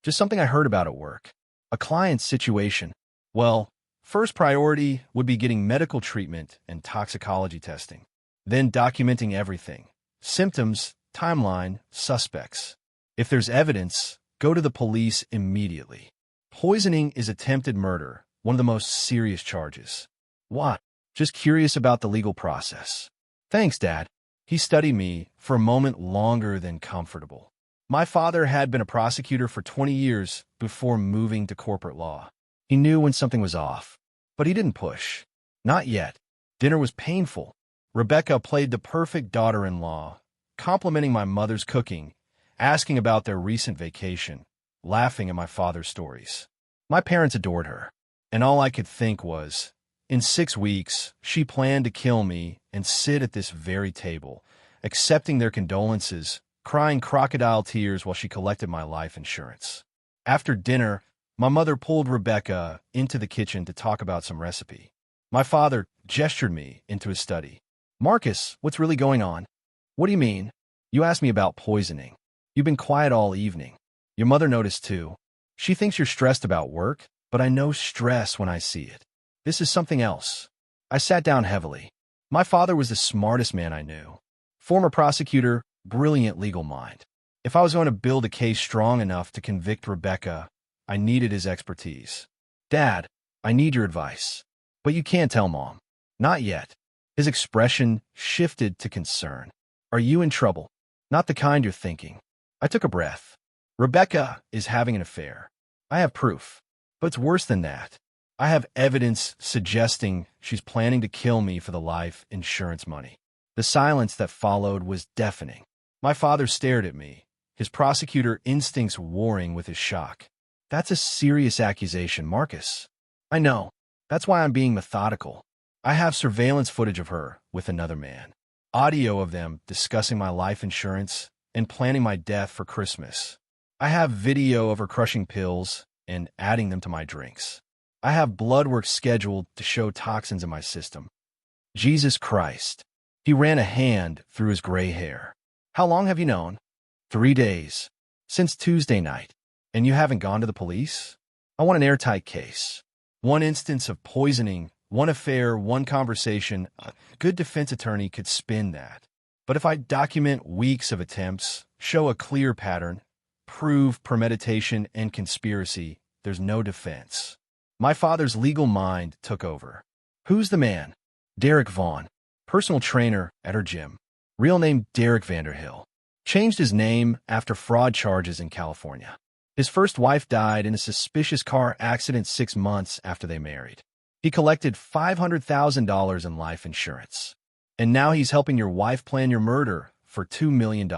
"Just something I heard about at work. A client's situation." "Well, first priority would be getting medical treatment and toxicology testing. Then documenting everything. Symptoms, timeline, suspects. If there's evidence, go to the police immediately. Poisoning is attempted murder, one of the most serious charges." "What?" "Just curious about the legal process." "Thanks, Dad." He studied me for a moment longer than comfortable. My father had been a prosecutor for 20 years before moving to corporate law. He knew when something was off, but he didn't push. Not yet. Dinner was painful. Rebecca played the perfect daughter-in-law, complimenting my mother's cooking, asking about their recent vacation, laughing at my father's stories. My parents adored her, and all I could think was, in 6 weeks, she planned to kill me and sit at this very table, accepting their condolences, crying crocodile tears while she collected my life insurance. After dinner, my mother pulled Rebecca into the kitchen to talk about some recipe. My father gestured me into his study. "Marcus, what's really going on?" "What do you mean?" "You asked me about poisoning. You've been quiet all evening. Your mother noticed too. She thinks you're stressed about work, but I know stress when I see it. This is something else." I sat down heavily. My father was the smartest man I knew. Former prosecutor, brilliant legal mind. If I was going to build a case strong enough to convict Rebecca, I needed his expertise. "Dad, I need your advice." "But you can't tell Mom." "Not yet. His expression shifted to concern. Are you in trouble? Not the kind you're thinking. I took a breath. Rebecca is having an affair. I have proof. But it's worse than that. I have evidence suggesting she's planning to kill me for the life insurance money. The silence that followed was deafening. My father stared at me, his prosecutor instincts warring with his shock. That's a serious accusation, Marcus. I know. That's why I'm being methodical. I have surveillance footage of her with another man. Audio of them discussing my life insurance and planning my death for Christmas. I have video of her crushing pills and adding them to my drinks. I have blood work scheduled to show toxins in my system. Jesus Christ. He ran a hand through his gray hair. How long have you known? 3 days. Since Tuesday night. And you haven't gone to the police? I want an airtight case. One instance of poisoning, one affair, one conversation. A good defense attorney could spin that. But if I document weeks of attempts, show a clear pattern, prove premeditation and conspiracy, there's no defense. My father's legal mind took over. Who's the man? Derek Vaughn, personal trainer at her gym. Real name Derek Vanderhill. Changed his name after fraud charges in California. His first wife died in a suspicious car accident 6 months after they married. He collected $500,000 in life insurance. And now he's helping your wife plan your murder for $2 million.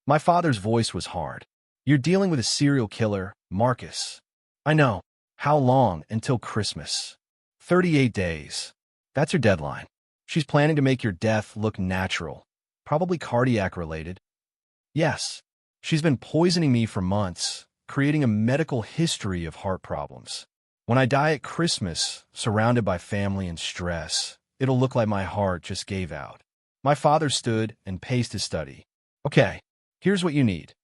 My father's voice was hard. You're dealing with a serial killer, Marcus. I know. How long until Christmas? 38 days. That's your deadline. She's planning to make your death look natural, probably cardiac-related. Yes, she's been poisoning me for months, creating a medical history of heart problems. When I die at Christmas, surrounded by family and stress, it'll look like my heart just gave out. My father stood and paced his study. Okay, here's what you need.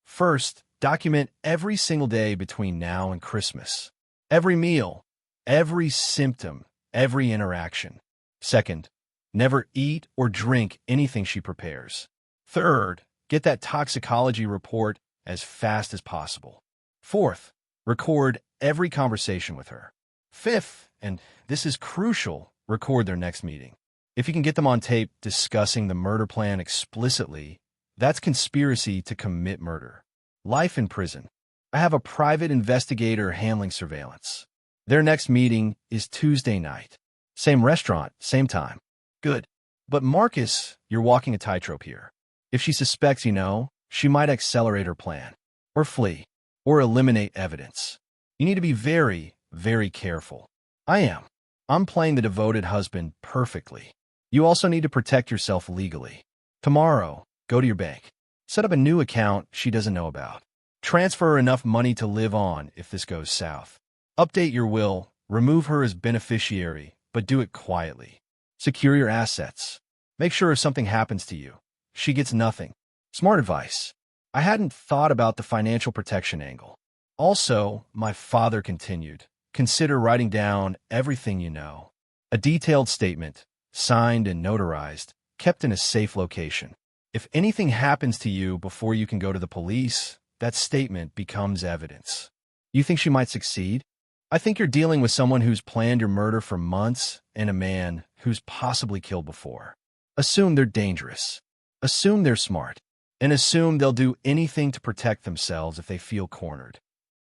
First, document every single day between now and Christmas. Every meal, every symptom, every interaction. Second, never eat or drink anything she prepares. Third, get that toxicology report as fast as possible. Fourth, record every conversation with her. Fifth, and this is crucial, record their next meeting. If you can get them on tape discussing the murder plan explicitly, that's conspiracy to commit murder. Life in prison. I have a private investigator handling surveillance. Their next meeting is Tuesday night. Same restaurant, same time. Good. But Marcus, you're walking a tightrope here. If she suspects you know, she might accelerate her plan, or flee, or eliminate evidence. You need to be very, very careful. I am. I'm playing the devoted husband perfectly. You also need to protect yourself legally. Tomorrow, go to your bank. Set up a new account she doesn't know about. Transfer her enough money to live on if this goes south. Update your will, remove her as beneficiary, but do it quietly. Secure your assets. Make sure if something happens to you, she gets nothing. Smart advice. I hadn't thought about the financial protection angle. Also, my father continued, consider writing down everything you know. A detailed statement, signed and notarized, kept in a safe location. If anything happens to you before you can go to the police, that statement becomes evidence. You think she might succeed? I think you're dealing with someone who's planned your murder for months and a man who's possibly killed before. Assume they're dangerous. Assume they're smart. And assume they'll do anything to protect themselves if they feel cornered.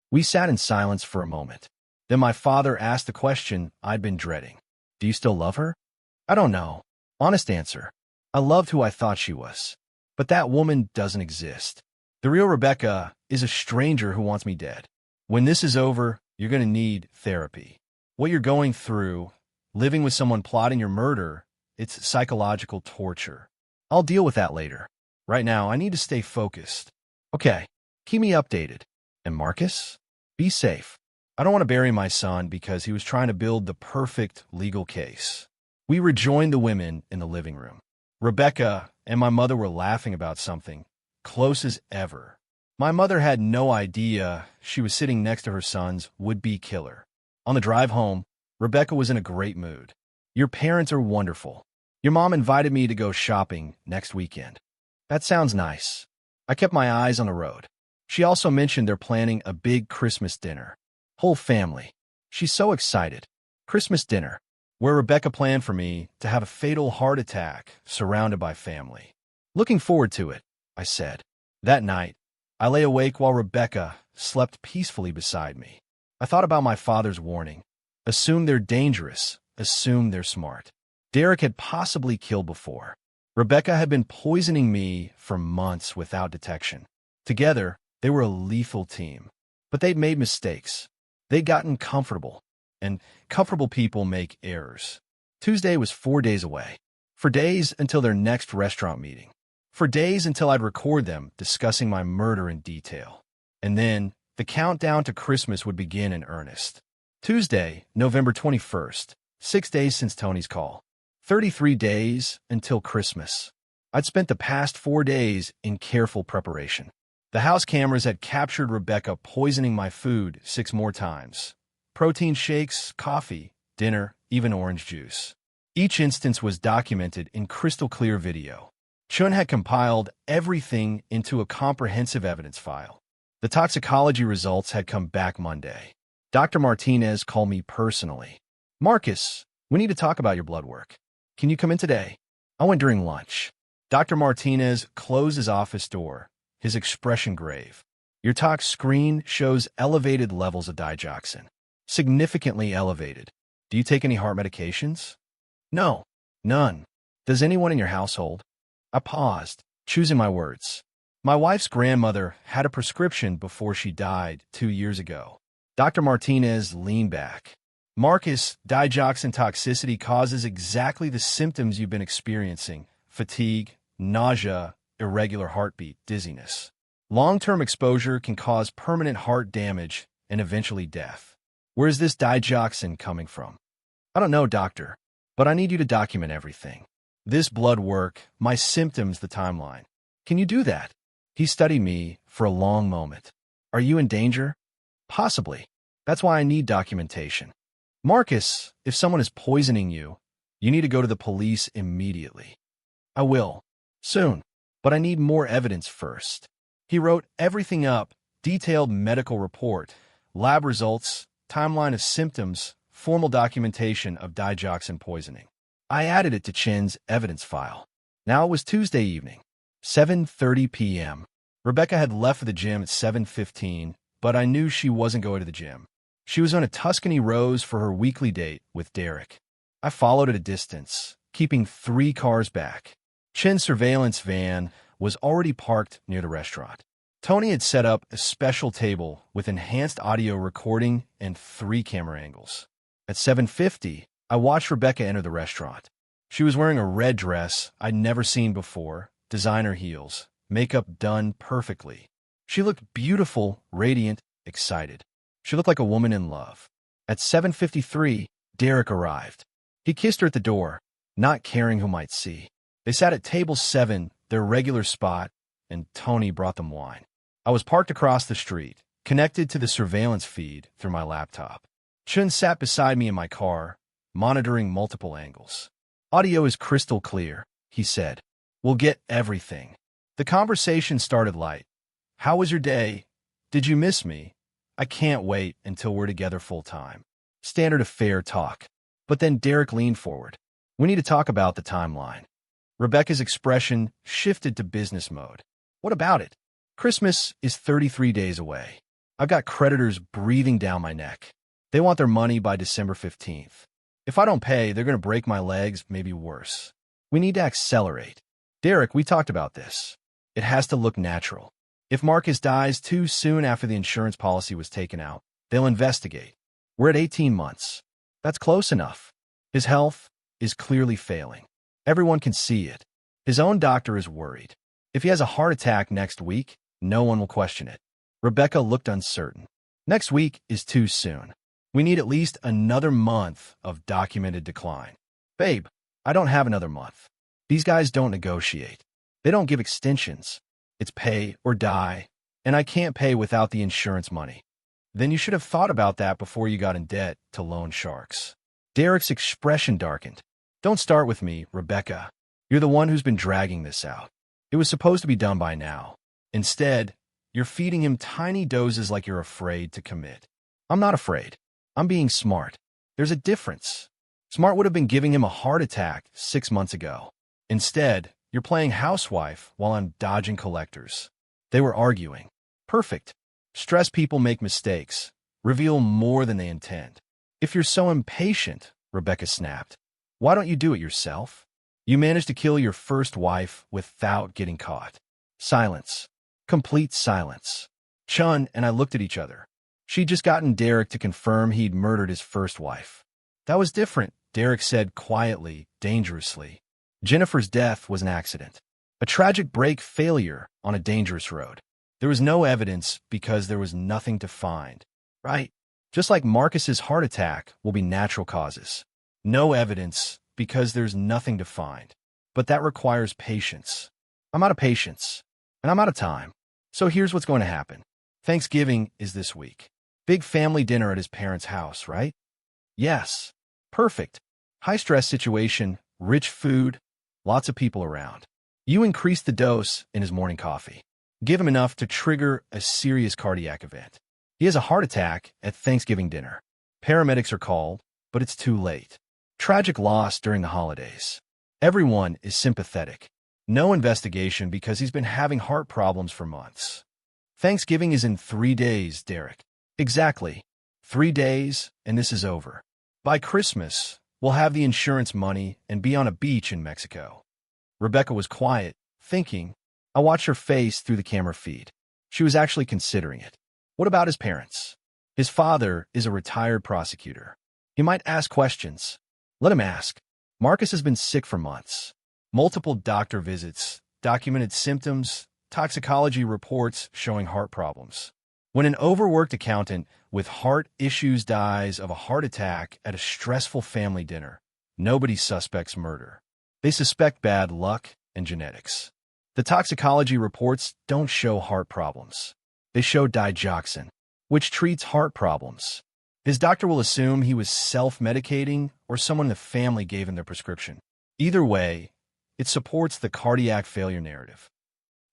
We sat in silence for a moment. Then my father asked the question I'd been dreading. Do you still love her? I don't know. Honest answer. I loved who I thought she was. But that woman doesn't exist. The real Rebecca is a stranger who wants me dead. When this is over, you're going to need therapy. What you're going through, living with someone plotting your murder, it's psychological torture. I'll deal with that later. Right now, I need to stay focused. Okay, keep me updated. And Marcus, be safe. I don't want to bury my son because he was trying to build the perfect legal case. We rejoined the women in the living room. Rebecca and my mother were laughing about something, close as ever. My mother had no idea she was sitting next to her son's would-be killer. On the drive home, Rebecca was in a great mood. Your parents are wonderful. Your mom invited me to go shopping next weekend. That sounds nice. I kept my eyes on the road. She also mentioned they're planning a big Christmas dinner. Whole family. She's so excited. Christmas dinner. where Rebecca planned for me to have a fatal heart attack surrounded by family. Looking forward to it, I said. That night, I lay awake while Rebecca slept peacefully beside me. I thought about my father's warning. Assume they're dangerous. Assume they're smart. Derek had possibly killed before. Rebecca had been poisoning me for months without detection. Together, they were a lethal team. But they'd made mistakes. They'd gotten comfortable. And comfortable people make errors. Tuesday was 4 days away. For days until their next restaurant meeting. For days until I'd record them discussing my murder in detail. And then, the countdown to Christmas would begin in earnest. Tuesday, November 21st, 6 days since Tony's call. 33 days until Christmas. I'd spent the past 4 days in careful preparation. The house cameras had captured Rebecca poisoning my food 6 more times. Protein shakes, coffee, dinner, even orange juice. Each instance was documented in crystal clear video. Chun had compiled everything into a comprehensive evidence file. The toxicology results had come back Monday. Dr. Martinez called me personally. Marcus, we need to talk about your blood work. Can you come in today? I went during lunch. Dr. Martinez closed his office door, his expression grave. Your tox screen shows elevated levels of digoxin. Significantly elevated. Do you take any heart medications? No, none. Does anyone in your household? I paused, choosing my words. My wife's grandmother had a prescription before she died 2 years ago. Dr. Martinez leaned back. Marcus, digoxin toxicity causes exactly the symptoms you've been experiencing: fatigue, nausea, irregular heartbeat, dizziness. Long-term exposure can cause permanent heart damage and eventually death. Where is this digoxin coming from? I don't know, doctor, but I need you to document everything. This blood work, my symptoms, the timeline. Can you do that? He studied me for a long moment. Are you in danger? Possibly. That's why I need documentation. Marcus, if someone is poisoning you, you need to go to the police immediately. I will. Soon. But I need more evidence first. He wrote everything up: detailed medical report, lab results, timeline of symptoms, formal documentation of digoxin poisoning. I added it to Chin's evidence file. Now it was Tuesday evening, 7:30 p.m. Rebecca had left for the gym at 7:15, but I knew she wasn't going to the gym. She was on a Tuscany Rose for her weekly date with Derek. I followed at a distance, keeping 3 cars back. Chin's surveillance van was already parked near the restaurant. Tony had set up a special table with enhanced audio recording and 3 camera angles. At 7:50, I watched Rebecca enter the restaurant. She was wearing a red dress I'd never seen before, designer heels, makeup done perfectly. She looked beautiful, radiant, excited. She looked like a woman in love. At 7:53, Derek arrived. He kissed her at the door, not caring who might see. They sat at table 7, their regular spot, and Tony brought them wine. I was parked across the street, connected to the surveillance feed through my laptop. Chun sat beside me in my car, monitoring multiple angles. Audio is crystal clear, he said. We'll get everything. The conversation started light. How was your day? Did you miss me? I can't wait until we're together full time. Standard affair talk. But then Derek leaned forward. We need to talk about the timeline. Rebecca's expression shifted to business mode. What about it? Christmas is 33 days away. I've got creditors breathing down my neck. They want their money by December 15th. If I don't pay, they're going to break my legs, maybe worse. We need to accelerate. Derek, we talked about this. It has to look natural. If Marcus dies too soon after the insurance policy was taken out, they'll investigate. We're at 18 months. That's close enough. His health is clearly failing. Everyone can see it. His own doctor is worried. If he has a heart attack next week, no one will question it. Rebecca looked uncertain. Next week is too soon. We need at least another month of documented decline. Babe, I don't have another month. These guys don't negotiate. They don't give extensions. It's pay or die, and I can't pay without the insurance money. Then you should have thought about that before you got in debt to loan sharks. Derek's expression darkened. Don't start with me, Rebecca. You're the one who's been dragging this out. It was supposed to be done by now. Instead, you're feeding him tiny doses like you're afraid to commit. I'm not afraid. I'm being smart. There's a difference. Smart would have been giving him a heart attack 6 months ago. Instead, you're playing housewife while I'm dodging collectors. They were arguing. Perfect. Stressed people make mistakes, reveal more than they intend. If you're so impatient, Rebecca snapped, why don't you do it yourself? You managed to kill your first wife without getting caught. Silence. Complete silence. Chun and I looked at each other. She'd just gotten Derek to confirm he'd murdered his first wife. That was different, Derek said quietly, dangerously. Jennifer's death was an accident. A tragic brake failure on a dangerous road. There was no evidence because there was nothing to find. Right? Just like Marcus's heart attack will be natural causes. No evidence because there's nothing to find. But that requires patience. I'm out of patience. And I'm out of time. So here's what's going to happen. Thanksgiving is this week. Big family dinner at his parents' house, right? Yes. Perfect. High-stress situation, rich food, lots of people around. You increase the dose in his morning coffee. Give him enough to trigger a serious cardiac event. He has a heart attack at Thanksgiving dinner. Paramedics are called, but it's too late. Tragic loss during the holidays. Everyone is sympathetic. No investigation because he's been having heart problems for months. Thanksgiving is in 3 days, Derek. Exactly. 3 days, and this is over. By Christmas, we'll have the insurance money and be on a beach in Mexico. Rebecca was quiet, thinking. I watched her face through the camera feed. She was actually considering it. What about his parents? His father is a retired prosecutor. He might ask questions. Let him ask. Marcus has been sick for months. Multiple doctor visits, documented symptoms, toxicology reports showing heart problems. When an overworked accountant with heart issues dies of a heart attack at a stressful family dinner, nobody suspects murder. They suspect bad luck and genetics. The toxicology reports don't show heart problems. They show digoxin, which treats heart problems. His doctor will assume he was self-medicating or someone in the family gave him the prescription. Either way, it supports the cardiac failure narrative.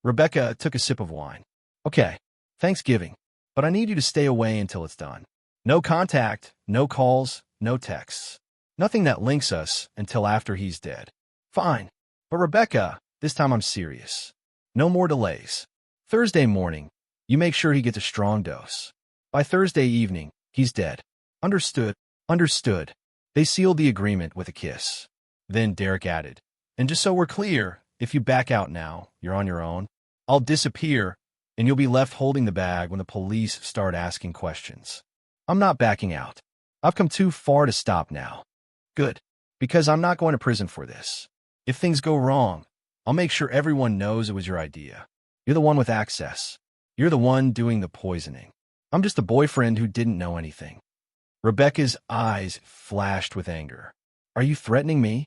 Rebecca took a sip of wine. Okay, Thanksgiving, but I need you to stay away until it's done. No contact, no calls, no texts. Nothing that links us until after he's dead. Fine. But Rebecca, this time I'm serious. No more delays. Thursday morning, you make sure he gets a strong dose. By Thursday evening, he's dead. Understood. Understood. They sealed the agreement with a kiss. Then Derek added, and just so we're clear, if you back out now, you're on your own. I'll disappear, and you'll be left holding the bag when the police start asking questions. I'm not backing out. I've come too far to stop now. Good. Because I'm not going to prison for this. If things go wrong, I'll make sure everyone knows it was your idea. You're the one with access. You're the one doing the poisoning. I'm just the boyfriend who didn't know anything. Rebecca's eyes flashed with anger. Are you threatening me?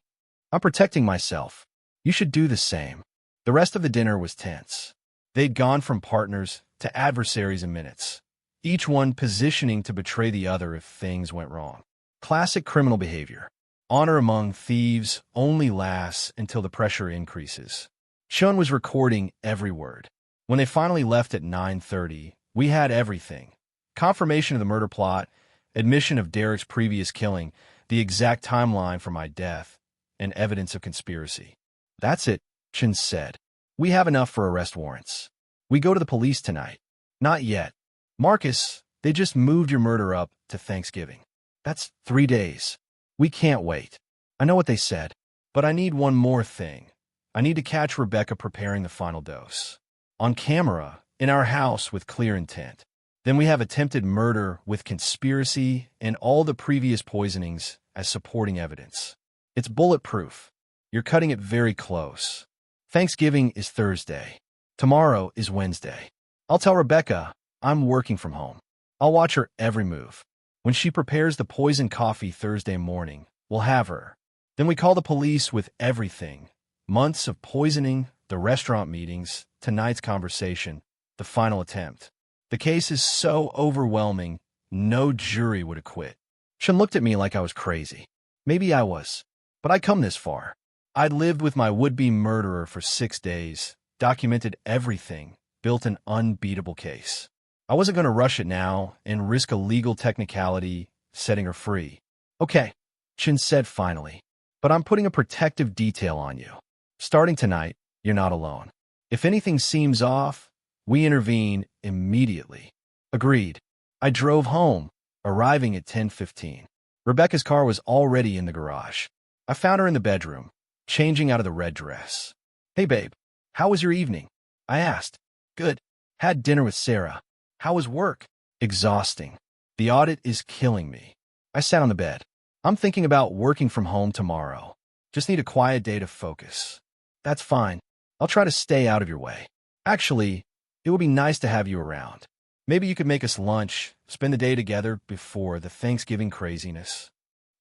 I'm protecting myself. You should do the same. The rest of the dinner was tense. They'd gone from partners to adversaries in minutes, each one positioning to betray the other if things went wrong. Classic criminal behavior. Honor among thieves only lasts until the pressure increases. Chun was recording every word. When they finally left at 9:30, we had everything. Confirmation of the murder plot, admission of Derek's previous killing, the exact timeline for my death, and evidence of conspiracy. That's it, Chun said. We have enough for arrest warrants. We go to the police tonight. Not yet. Marcus, they just moved your murder up to Thanksgiving. That's 3 days. We can't wait. I know what they said, but I need one more thing. I need to catch Rebecca preparing the final dose. On camera, in our house with clear intent. Then we have attempted murder with conspiracy and all the previous poisonings as supporting evidence. It's bulletproof. You're cutting it very close. Thanksgiving is Thursday. Tomorrow is Wednesday. I'll tell Rebecca I'm working from home. I'll watch her every move. When she prepares the poison coffee Thursday morning, we'll have her. Then we call the police with everything. Months of poisoning, the restaurant meetings, tonight's conversation, the final attempt. The case is so overwhelming, no jury would acquit. Chun looked at me like I was crazy. Maybe I was, but I'd come this far. I'd lived with my would-be murderer for 6 days, documented everything, built an unbeatable case. I wasn't going to rush it now and risk a legal technicality setting her free. Okay, Chin said finally. But I'm putting a protective detail on you. Starting tonight, you're not alone. If anything seems off, we intervene immediately. Agreed. I drove home, arriving at 10:15. Rebecca's car was already in the garage. I found her in the bedroom, changing out of the red dress. Hey, babe, how was your evening? I asked. Good. Had dinner with Sarah. How was work? Exhausting. The audit is killing me. I sat on the bed. I'm thinking about working from home tomorrow. Just need a quiet day to focus. That's fine. I'll try to stay out of your way. Actually, it would be nice to have you around. Maybe you could make us lunch, spend the day together before the Thanksgiving craziness.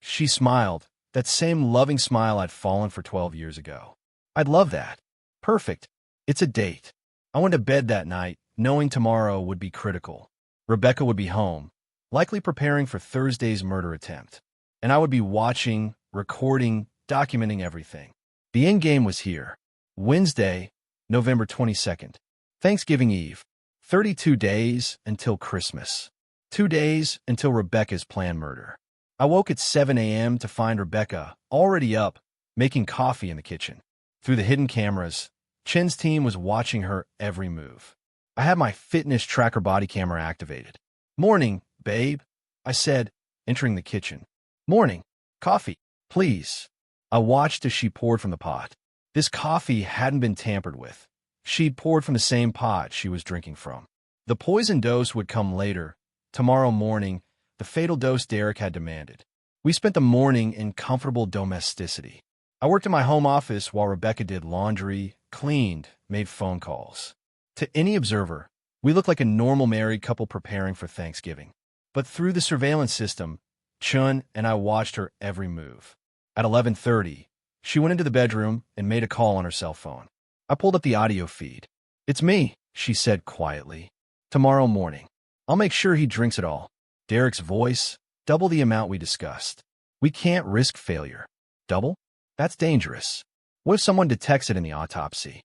She smiled, that same loving smile I'd fallen for 12 years ago. I'd love that. Perfect. It's a date. I went to bed that night, knowing tomorrow would be critical. Rebecca would be home, likely preparing for Thursday's murder attempt. And I would be watching, recording, documenting everything. The end game was here. Wednesday, November 22nd. Thanksgiving Eve. 32 days until Christmas. 2 days until Rebecca's planned murder. I woke at 7 a.m. to find Rebecca already up, making coffee in the kitchen. Through the hidden cameras, Chin's team was watching her every move. I had my fitness tracker body camera activated. Morning, babe, I said, entering the kitchen. Morning. Coffee, please. I watched as she poured from the pot. This coffee hadn't been tampered with. She'd poured from the same pot she was drinking from. The poison dose would come later, tomorrow morning, the fatal dose Derek had demanded. We spent the morning in comfortable domesticity. I worked in my home office while Rebecca did laundry, cleaned, made phone calls. To any observer, we looked like a normal married couple preparing for Thanksgiving. But through the surveillance system, Chun and I watched her every move. At 11:30, she went into the bedroom and made a call on her cell phone. I pulled up the audio feed. It's me, she said quietly. Tomorrow morning. I'll make sure he drinks it all. Derek's voice, double the amount we discussed. We can't risk failure. Double? That's dangerous. What if someone detects it in the autopsy?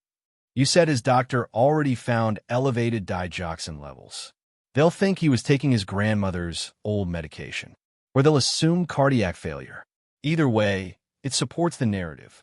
You said his doctor already found elevated digoxin levels. They'll think he was taking his grandmother's old medication. Or they'll assume cardiac failure. Either way, it supports the narrative.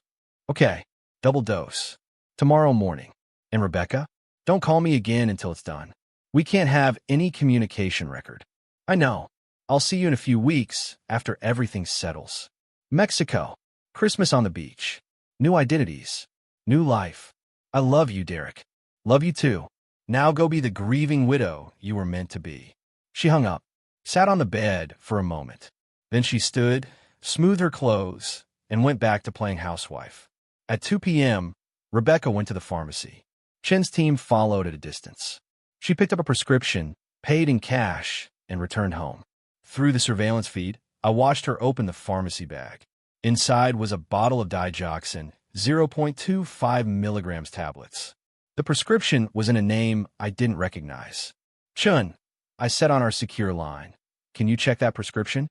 Okay, double dose. Tomorrow morning. And Rebecca? Don't call me again until it's done. We can't have any communication record. I know. I'll see you in a few weeks after everything settles. Mexico. Christmas on the beach. New identities. New life. I love you, Derek. Love you too. Now go be the grieving widow you were meant to be. She hung up, sat on the bed for a moment. Then she stood, smoothed her clothes, and went back to playing housewife. At 2 p.m., Rebecca went to the pharmacy. Chin's team followed at a distance. She picked up a prescription, paid in cash, and returned home. Through the surveillance feed, I watched her open the pharmacy bag. Inside was a bottle of digoxin, 0.25 milligrams tablets. The prescription was in a name I didn't recognize. Chun, I said on our secure line. Can you check that prescription?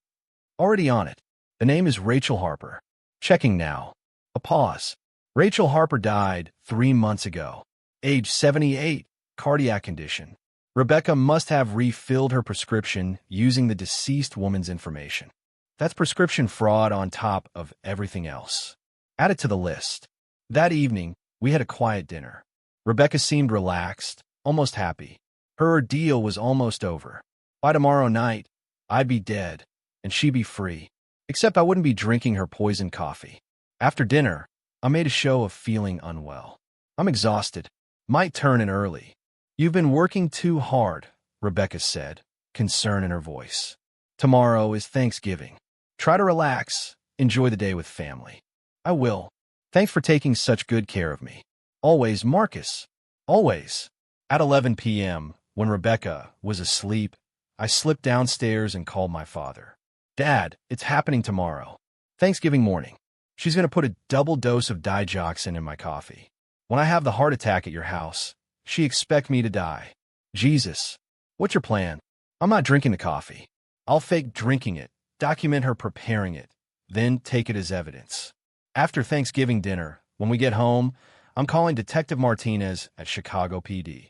Already on it. The name is Rachel Harper. Checking now. A pause. Rachel Harper died 3 months ago. Age 78, cardiac condition. Rebecca must have refilled her prescription using the deceased woman's information. That's prescription fraud on top of everything else. Add it to the list. That evening, we had a quiet dinner. Rebecca seemed relaxed, almost happy. Her ordeal was almost over. By tomorrow night, I'd be dead, and she'd be free. Except I wouldn't be drinking her poisoned coffee. After dinner, I made a show of feeling unwell. I'm exhausted. Might turn in early. You've been working too hard, Rebecca said, concern in her voice. Tomorrow is Thanksgiving. Try to relax, enjoy the day with family. I will. Thanks for taking such good care of me. Always, Marcus. Always. At 11 p.m., when Rebecca was asleep, I slipped downstairs and called my father. Dad, it's happening tomorrow. Thanksgiving morning. She's going to put a double dose of digoxin in my coffee. When I have the heart attack at your house, she expects me to die. Jesus. What's your plan? I'm not drinking the coffee. I'll fake drinking it, document her preparing it, then take it as evidence. After Thanksgiving dinner, when we get home, I'm calling Detective Martinez at Chicago PD.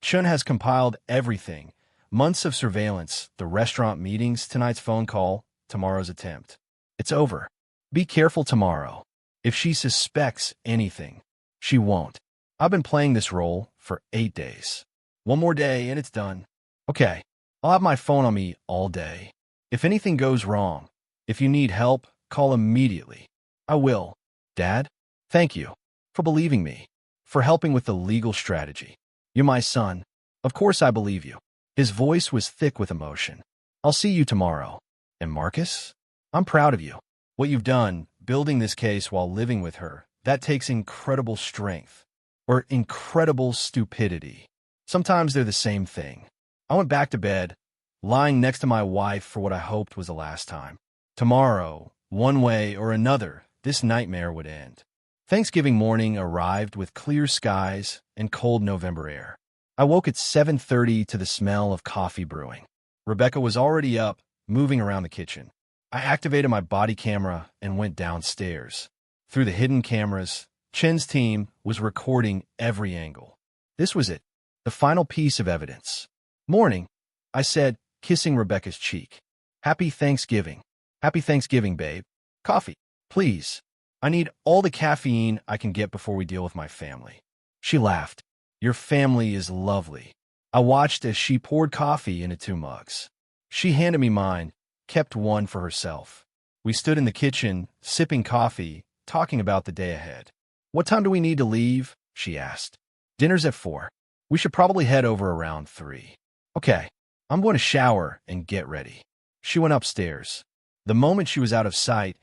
Chun has compiled everything. Months of surveillance, the restaurant meetings, tonight's phone call, tomorrow's attempt. It's over. Be careful tomorrow. If she suspects anything, she won't. I've been playing this role for 8 days. One more day and it's done. Okay, I'll have my phone on me all day. If anything goes wrong, if you need help, call immediately. I will. Dad, thank you for believing me, for helping with the legal strategy. You're my son. Of course I believe you. His voice was thick with emotion. I'll see you tomorrow. And Marcus, I'm proud of you. What you've done, building this case while living with her, that takes incredible strength. Or incredible stupidity. Sometimes they're the same thing. I went back to bed, lying next to my wife for what I hoped was the last time. Tomorrow, one way or another, this nightmare would end. Thanksgiving morning arrived with clear skies and cold November air. I woke at 7:30 to the smell of coffee brewing. Rebecca was already up, moving around the kitchen. I activated my body camera and went downstairs. Through the hidden cameras, Chen's team was recording every angle. This was it, the final piece of evidence. Morning, I said, kissing Rebecca's cheek. Happy Thanksgiving. Happy Thanksgiving, babe. Coffee, please. I need all the caffeine I can get before we deal with my family. She laughed. Your family is lovely. I watched as she poured coffee into 2 mugs. She handed me mine, kept one for herself. We stood in the kitchen, sipping coffee, talking about the day ahead. What time do we need to leave? She asked. Dinner's at 4. We should probably head over around 3. Okay, I'm going to shower and get ready. She went upstairs. The moment she was out of sight,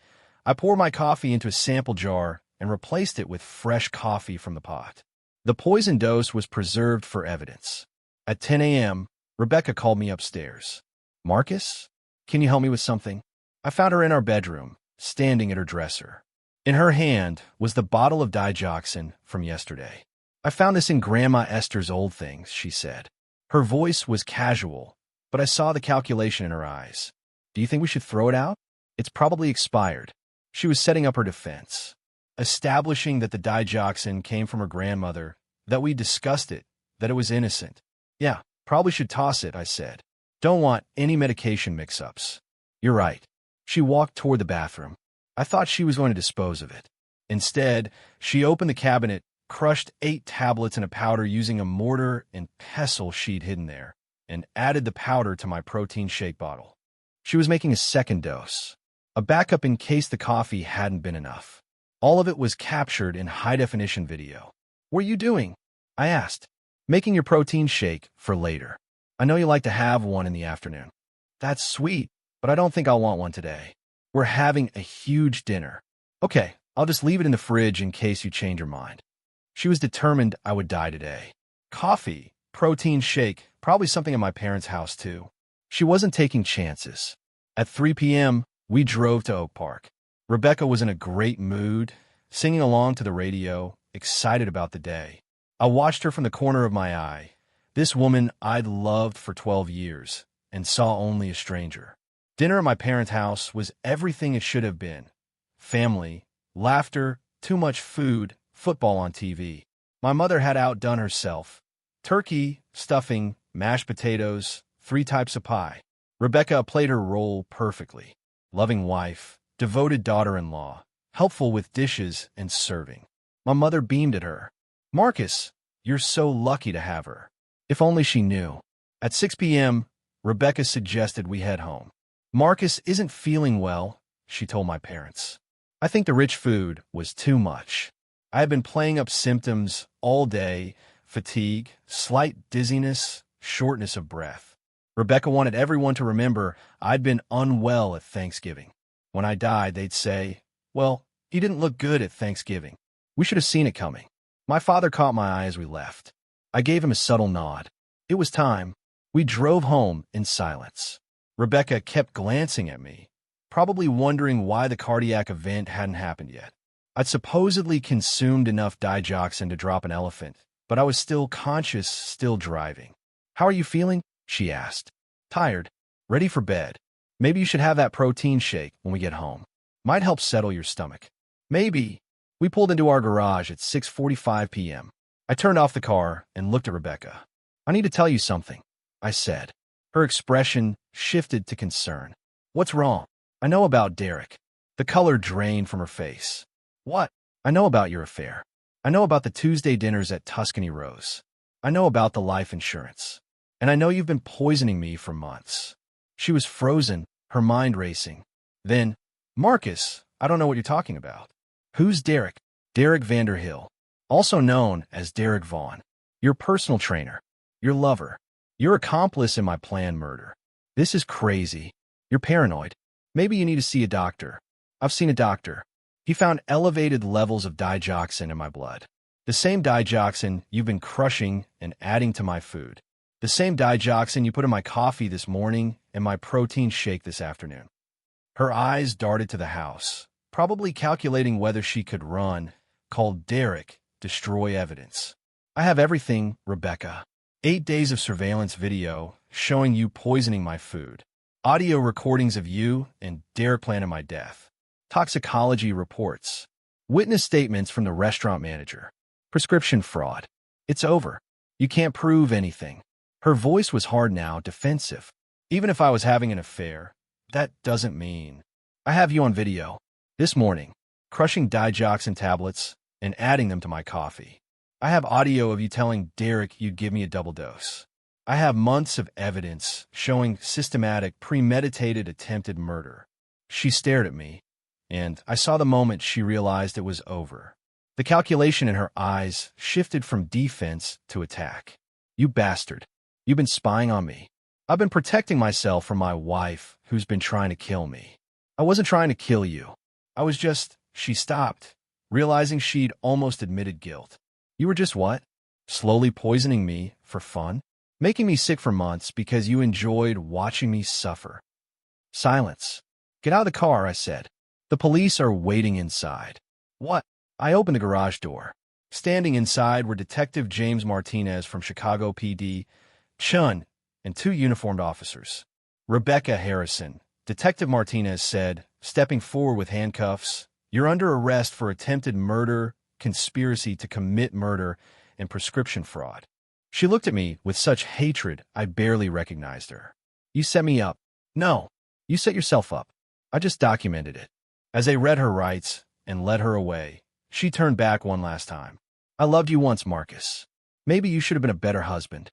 I poured my coffee into a sample jar and replaced it with fresh coffee from the pot. The poison dose was preserved for evidence. At 10 a.m., Rebecca called me upstairs. Marcus, can you help me with something? I found her in our bedroom, standing at her dresser. In her hand was the bottle of digoxin from yesterday. I found this in Grandma Esther's old things, she said. Her voice was casual, but I saw the calculation in her eyes. Do you think we should throw it out? It's probably expired. She was setting up her defense, establishing that the digoxin came from her grandmother, that we discussed it, that it was innocent. Yeah, probably should toss it, I said. Don't want any medication mix-ups. You're right. She walked toward the bathroom. I thought she was going to dispose of it. Instead, she opened the cabinet, crushed 8 tablets in a powder using a mortar and pestle she'd hidden there, and added the powder to my protein shake bottle. She was making a second dose, a backup in case the coffee hadn't been enough. All of it was captured in high-definition video. What are you doing? I asked. Making your protein shake for later. I know you like to have one in the afternoon. That's sweet, but I don't think I'll want one today. We're having a huge dinner. Okay, I'll just leave it in the fridge in case you change your mind. She was determined I would die today. Coffee, protein shake, probably something at my parents' house too. She wasn't taking chances. At 3 p.m., we drove to Oak Park. Rebecca was in a great mood, singing along to the radio, excited about the day. I watched her from the corner of my eye. This woman I'd loved for 12 years and saw only a stranger. Dinner at my parents' house was everything it should have been. Family, laughter, too much food, football on TV. My mother had outdone herself. Turkey, stuffing, mashed potatoes, 3 types of pie. Rebecca played her role perfectly. Loving wife, devoted daughter-in-law, helpful with dishes and serving. My mother beamed at her. Marcus, you're so lucky to have her. If only she knew. At 6 p.m., Rebecca suggested we head home. Marcus isn't feeling well, she told my parents. I think the rich food was too much. I had been playing up symptoms all day, fatigue, slight dizziness, shortness of breath. Rebecca wanted everyone to remember I'd been unwell at Thanksgiving. When I died, they'd say, well, he didn't look good at Thanksgiving. We should have seen it coming. My father caught my eye as we left. I gave him a subtle nod. It was time. We drove home in silence. Rebecca kept glancing at me, probably wondering why the cardiac event hadn't happened yet. I'd supposedly consumed enough digoxin to drop an elephant, but I was still conscious, still driving. How are you feeling? She asked. Tired. Ready for bed. Maybe you should have that protein shake when we get home. Might help settle your stomach. Maybe. We pulled into our garage at 6:45 p.m. I turned off the car and looked at Rebecca. I need to tell you something, I said. Her expression shifted to concern. What's wrong? I know about Derek. The color drained from her face. What? I know about your affair. I know about the Tuesday dinners at Tuscany Rose. I know about the life insurance. And I know you've been poisoning me for months. She was frozen, her mind racing. Then, Marcus, I don't know what you're talking about. Who's Derek? Derek Vanderhill, also known as Derek Vaughn. Your personal trainer. Your lover. Your accomplice in my planned murder. This is crazy. You're paranoid. Maybe you need to see a doctor. I've seen a doctor. He found elevated levels of digoxin in my blood. The same digoxin you've been crushing and adding to my food. The same digoxin you put in my coffee this morning and my protein shake this afternoon. Her eyes darted to the house, probably calculating whether she could run, called Derek, destroy evidence. I have everything, Rebecca. 8 days of surveillance video showing you poisoning my food. Audio recordings of you and Derek planning my death. Toxicology reports. Witness statements from the restaurant manager. Prescription fraud. It's over. You can't prove anything. Her voice was hard now, defensive. Even if I was having an affair, that doesn't mean. I have you on video. This morning, crushing digoxin tablets and adding them to my coffee. I have audio of you telling Derek you'd give me a double dose. I have months of evidence showing systematic, premeditated attempted murder. She stared at me, and I saw the moment she realized it was over. The calculation in her eyes shifted from defense to attack. You bastard. You've been spying on me. I've been protecting myself from my wife, who's been trying to kill me. I wasn't trying to kill you. I was just... She stopped, realizing she'd almost admitted guilt. You were just what? Slowly poisoning me for fun? Making me sick for months because you enjoyed watching me suffer. Silence. Get out of the car, I said. The police are waiting inside. What? I opened the garage door. Standing inside were Detective James Martinez from Chicago PD, Chun, and 2 uniformed officers. Rebecca Harrison, Detective Martinez said, stepping forward with handcuffs, "You're under arrest for attempted murder, conspiracy to commit murder, and prescription fraud." She looked at me with such hatred I barely recognized her. You set me up. No, you set yourself up. I just documented it. As they read her rights and led her away, she turned back one last time. I loved you once, Marcus. Maybe you should have been a better husband.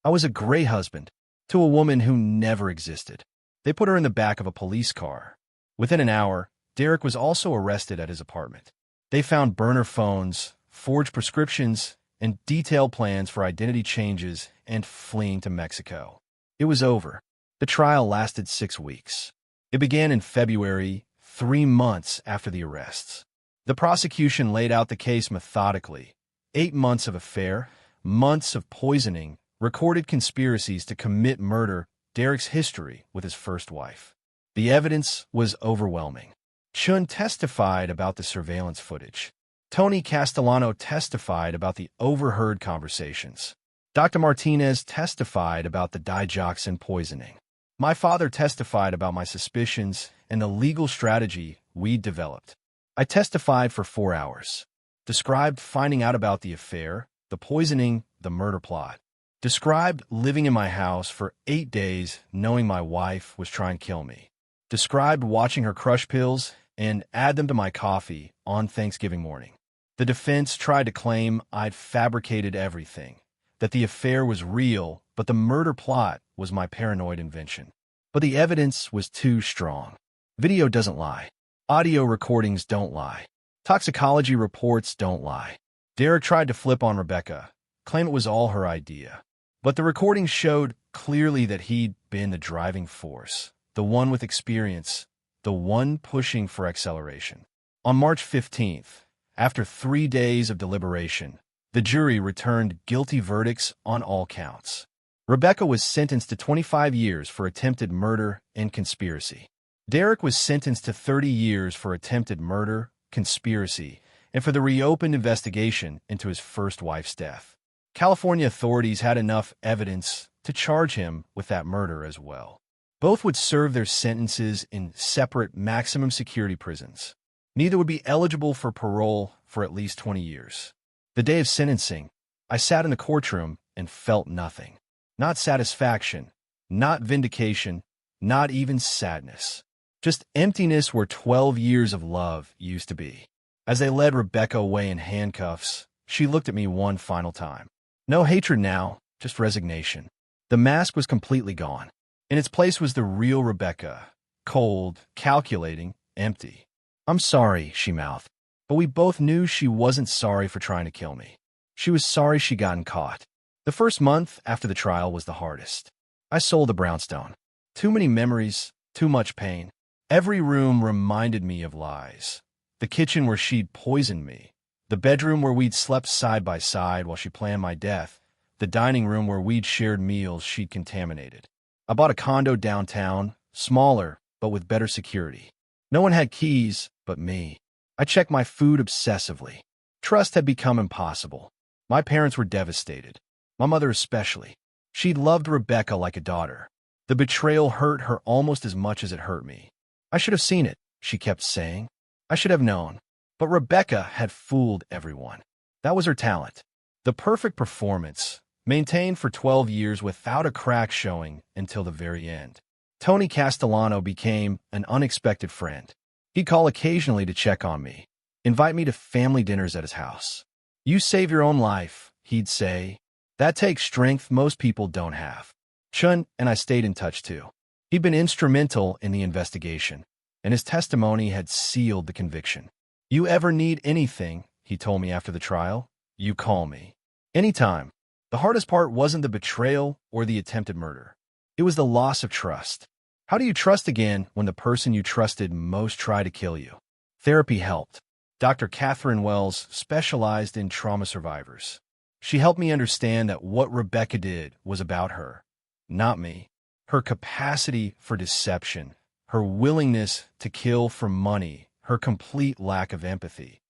I was a great husband to a woman who never existed. They put her in the back of a police car. Within an hour, Derek was also arrested at his apartment. They found burner phones, forged prescriptions, and detailed plans for identity changes and fleeing to Mexico. It was over. The trial lasted 6 weeks. It began in February, 3 months after the arrests. The prosecution laid out the case methodically. 8 months of affair, months of poisoning, recorded conspiracies to commit murder, Derek's history with his first wife. The evidence was overwhelming. Chun testified about the surveillance footage. Tony Castellano testified about the overheard conversations. Dr. Martinez testified about the digoxin poisoning. My father testified about my suspicions and the legal strategy we developed. I testified for 4 hours. Described finding out about the affair, the poisoning, the murder plot. Described living in my house for 8 days knowing my wife was trying to kill me. Described watching her crush pills and add them to my coffee on Thanksgiving morning. The defense tried to claim I'd fabricated everything, that the affair was real, but the murder plot was my paranoid invention. But the evidence was too strong. Video doesn't lie. Audio recordings don't lie. Toxicology reports don't lie. Derek tried to flip on Rebecca, claim it was all her idea. But the recordings showed clearly that he'd been the driving force, the one with experience, the one pushing for acceleration. On March 15th, after 3 days of deliberation, the jury returned guilty verdicts on all counts. Rebecca was sentenced to 25 years for attempted murder and conspiracy. Derek was sentenced to 30 years for attempted murder, conspiracy, and for the reopened investigation into his first wife's death. California authorities had enough evidence to charge him with that murder as well. Both would serve their sentences in separate maximum security prisons. Neither would be eligible for parole for at least 20 years. The day of sentencing, I sat in the courtroom and felt nothing. Not satisfaction, not vindication, not even sadness. Just emptiness where 12 years of love used to be. As they led Rebecca away in handcuffs, she looked at me one final time. No hatred now, just resignation. The mask was completely gone. In its place was the real Rebecca, cold, calculating, empty. "I'm sorry," she mouthed, but we both knew she wasn't sorry for trying to kill me. She was sorry she'd gotten caught. The first month after the trial was the hardest. I sold the brownstone. Too many memories, too much pain. Every room reminded me of lies. The kitchen where she'd poisoned me. The bedroom where we'd slept side by side while she planned my death. The dining room where we'd shared meals she'd contaminated. I bought a condo downtown, smaller, but with better security. No one had keys but me. I checked my food obsessively. Trust had become impossible. My parents were devastated. My mother especially. She'd loved Rebecca like a daughter. The betrayal hurt her almost as much as it hurt me. "I should have seen it," she kept saying. "I should have known." But Rebecca had fooled everyone. That was her talent. The perfect performance, maintained for 12 years without a crack showing until the very end. Tony Castellano became an unexpected friend. He'd call occasionally to check on me, invite me to family dinners at his house. "You save your own life," he'd say. "That takes strength most people don't have." Chun and I stayed in touch too. He'd been instrumental in the investigation, and his testimony had sealed the conviction. "You ever need anything," he told me after the trial, "you call me. Anytime." The hardest part wasn't the betrayal or the attempted murder. It was the loss of trust. How do you trust again when the person you trusted most tried to kill you? Therapy helped. Dr. Catherine Wells specialized in trauma survivors. She helped me understand that what Rebecca did was about her, not me. Her capacity for deception, her willingness to kill for money, her complete lack of empathy.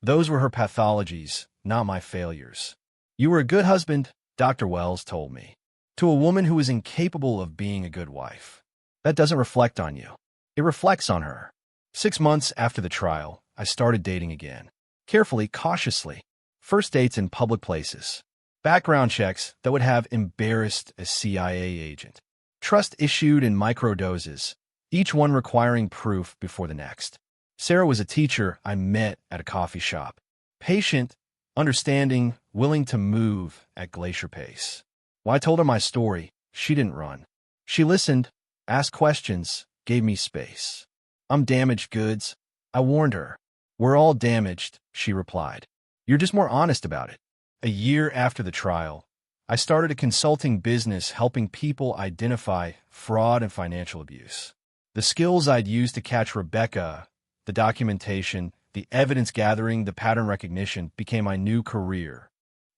Those were her pathologies, not my failures. "You were a good husband," Dr. Wells told me, "to a woman who is incapable of being a good wife. That doesn't reflect on you. It reflects on her." 6 months after the trial, I started dating again. Carefully, cautiously. First dates in public places. Background checks that would have embarrassed a CIA agent. Trust issued in microdoses, each one requiring proof before the next. Sarah was a teacher I met at a coffee shop. Patient, understanding, willing to move at glacier pace. When I told her my story, she didn't run. She listened, asked questions, gave me space. "I'm damaged goods," I warned her. "We're all damaged," she replied. "You're just more honest about it." A year after the trial, I started a consulting business helping people identify fraud and financial abuse. The skills I'd used to catch Rebecca, the documentation, the evidence gathering, the pattern recognition, became my new career.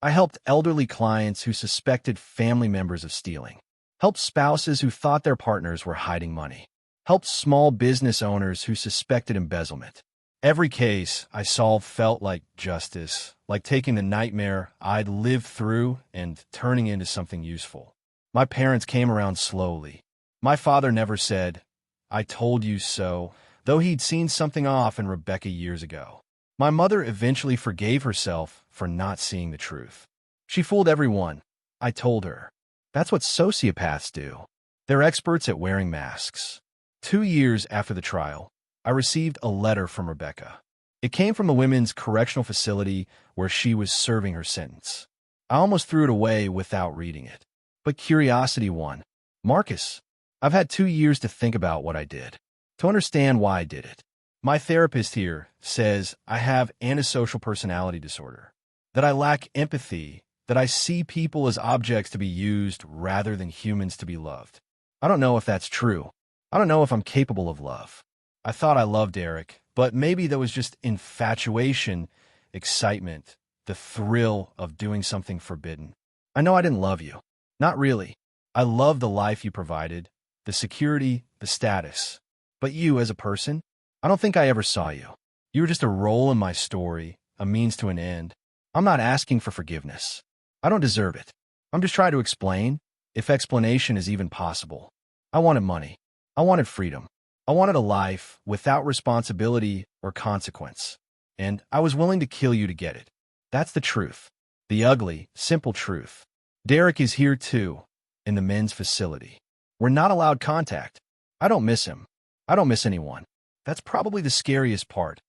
I helped elderly clients who suspected family members of stealing, helped spouses who thought their partners were hiding money, helped small business owners who suspected embezzlement. Every case I solved felt like justice, like taking the nightmare I'd lived through and turning it into something useful. My parents came around slowly. My father never said, "I told you so," though he'd seen something off in Rebecca years ago. My mother eventually forgave herself for not seeing the truth. She fooled everyone, I told her. That's what sociopaths do. They're experts at wearing masks. 2 years after the trial, I received a letter from Rebecca. It came from the women's correctional facility where she was serving her sentence. I almost threw it away without reading it. But curiosity won. "Marcus, I've had 2 years to think about what I did, to understand why I did it. My therapist here says I have antisocial personality disorder, that I lack empathy, that I see people as objects to be used rather than humans to be loved. I don't know if that's true. I don't know if I'm capable of love. I thought I loved Eric, but maybe that was just infatuation, excitement, the thrill of doing something forbidden. I know I didn't love you. Not really. I loved the life you provided, the security, the status. But you as a person, I don't think I ever saw you. You were just a role in my story, a means to an end. I'm not asking for forgiveness. I don't deserve it. I'm just trying to explain, if explanation is even possible. I wanted money. I wanted freedom. I wanted a life without responsibility or consequence. And I was willing to kill you to get it. That's the truth. The ugly, simple truth. Derek is here too, in the men's facility. We're not allowed contact. I don't miss him. I don't miss anyone. That's probably the scariest part.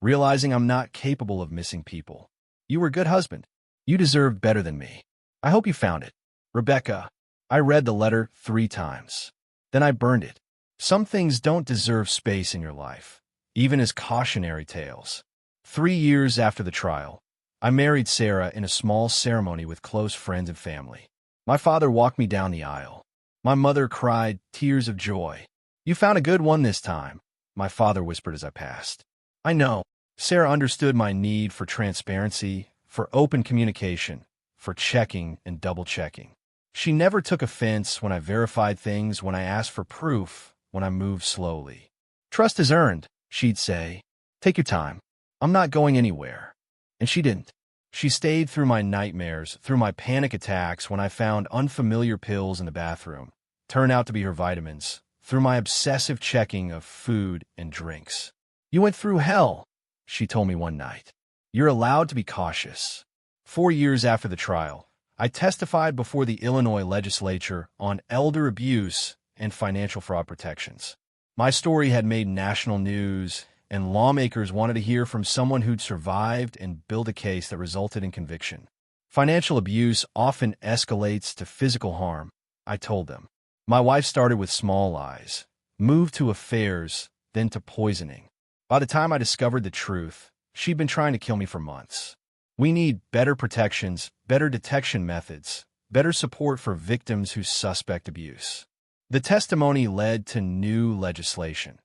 Realizing I'm not capable of missing people. You were a good husband. You deserved better than me. I hope you found it. Rebecca, I read the letter 3 times. Then I burned it. Some things don't deserve space in your life, even as cautionary tales. 3 years after the trial, I married Sarah in a small ceremony with close friends and family. My father walked me down the aisle. My mother cried tears of joy. You found a good one this time, my father whispered as I passed. I know. Sarah understood my need for transparency, for open communication, for checking and double-checking. She never took offense when I verified things, when I asked for proof, when I moved slowly. Trust is earned, she'd say. Take your time. I'm not going anywhere. And she didn't. She stayed through my nightmares, through my panic attacks when I found unfamiliar pills in the bathroom. Turned out to be her vitamins, through my obsessive checking of food and drinks. You went through hell, she told me one night. You're allowed to be cautious. 4 years after the trial, I testified before the Illinois legislature on elder abuse and financial fraud protections. My story had made national news, and lawmakers wanted to hear from someone who'd survived and build a case that resulted in conviction. Financial abuse often escalates to physical harm, I told them. My wife started with small lies, moved to affairs, then to poisoning. By the time I discovered the truth, she'd been trying to kill me for months. We need better protections, better detection methods, better support for victims who suspect abuse. The testimony led to new legislation.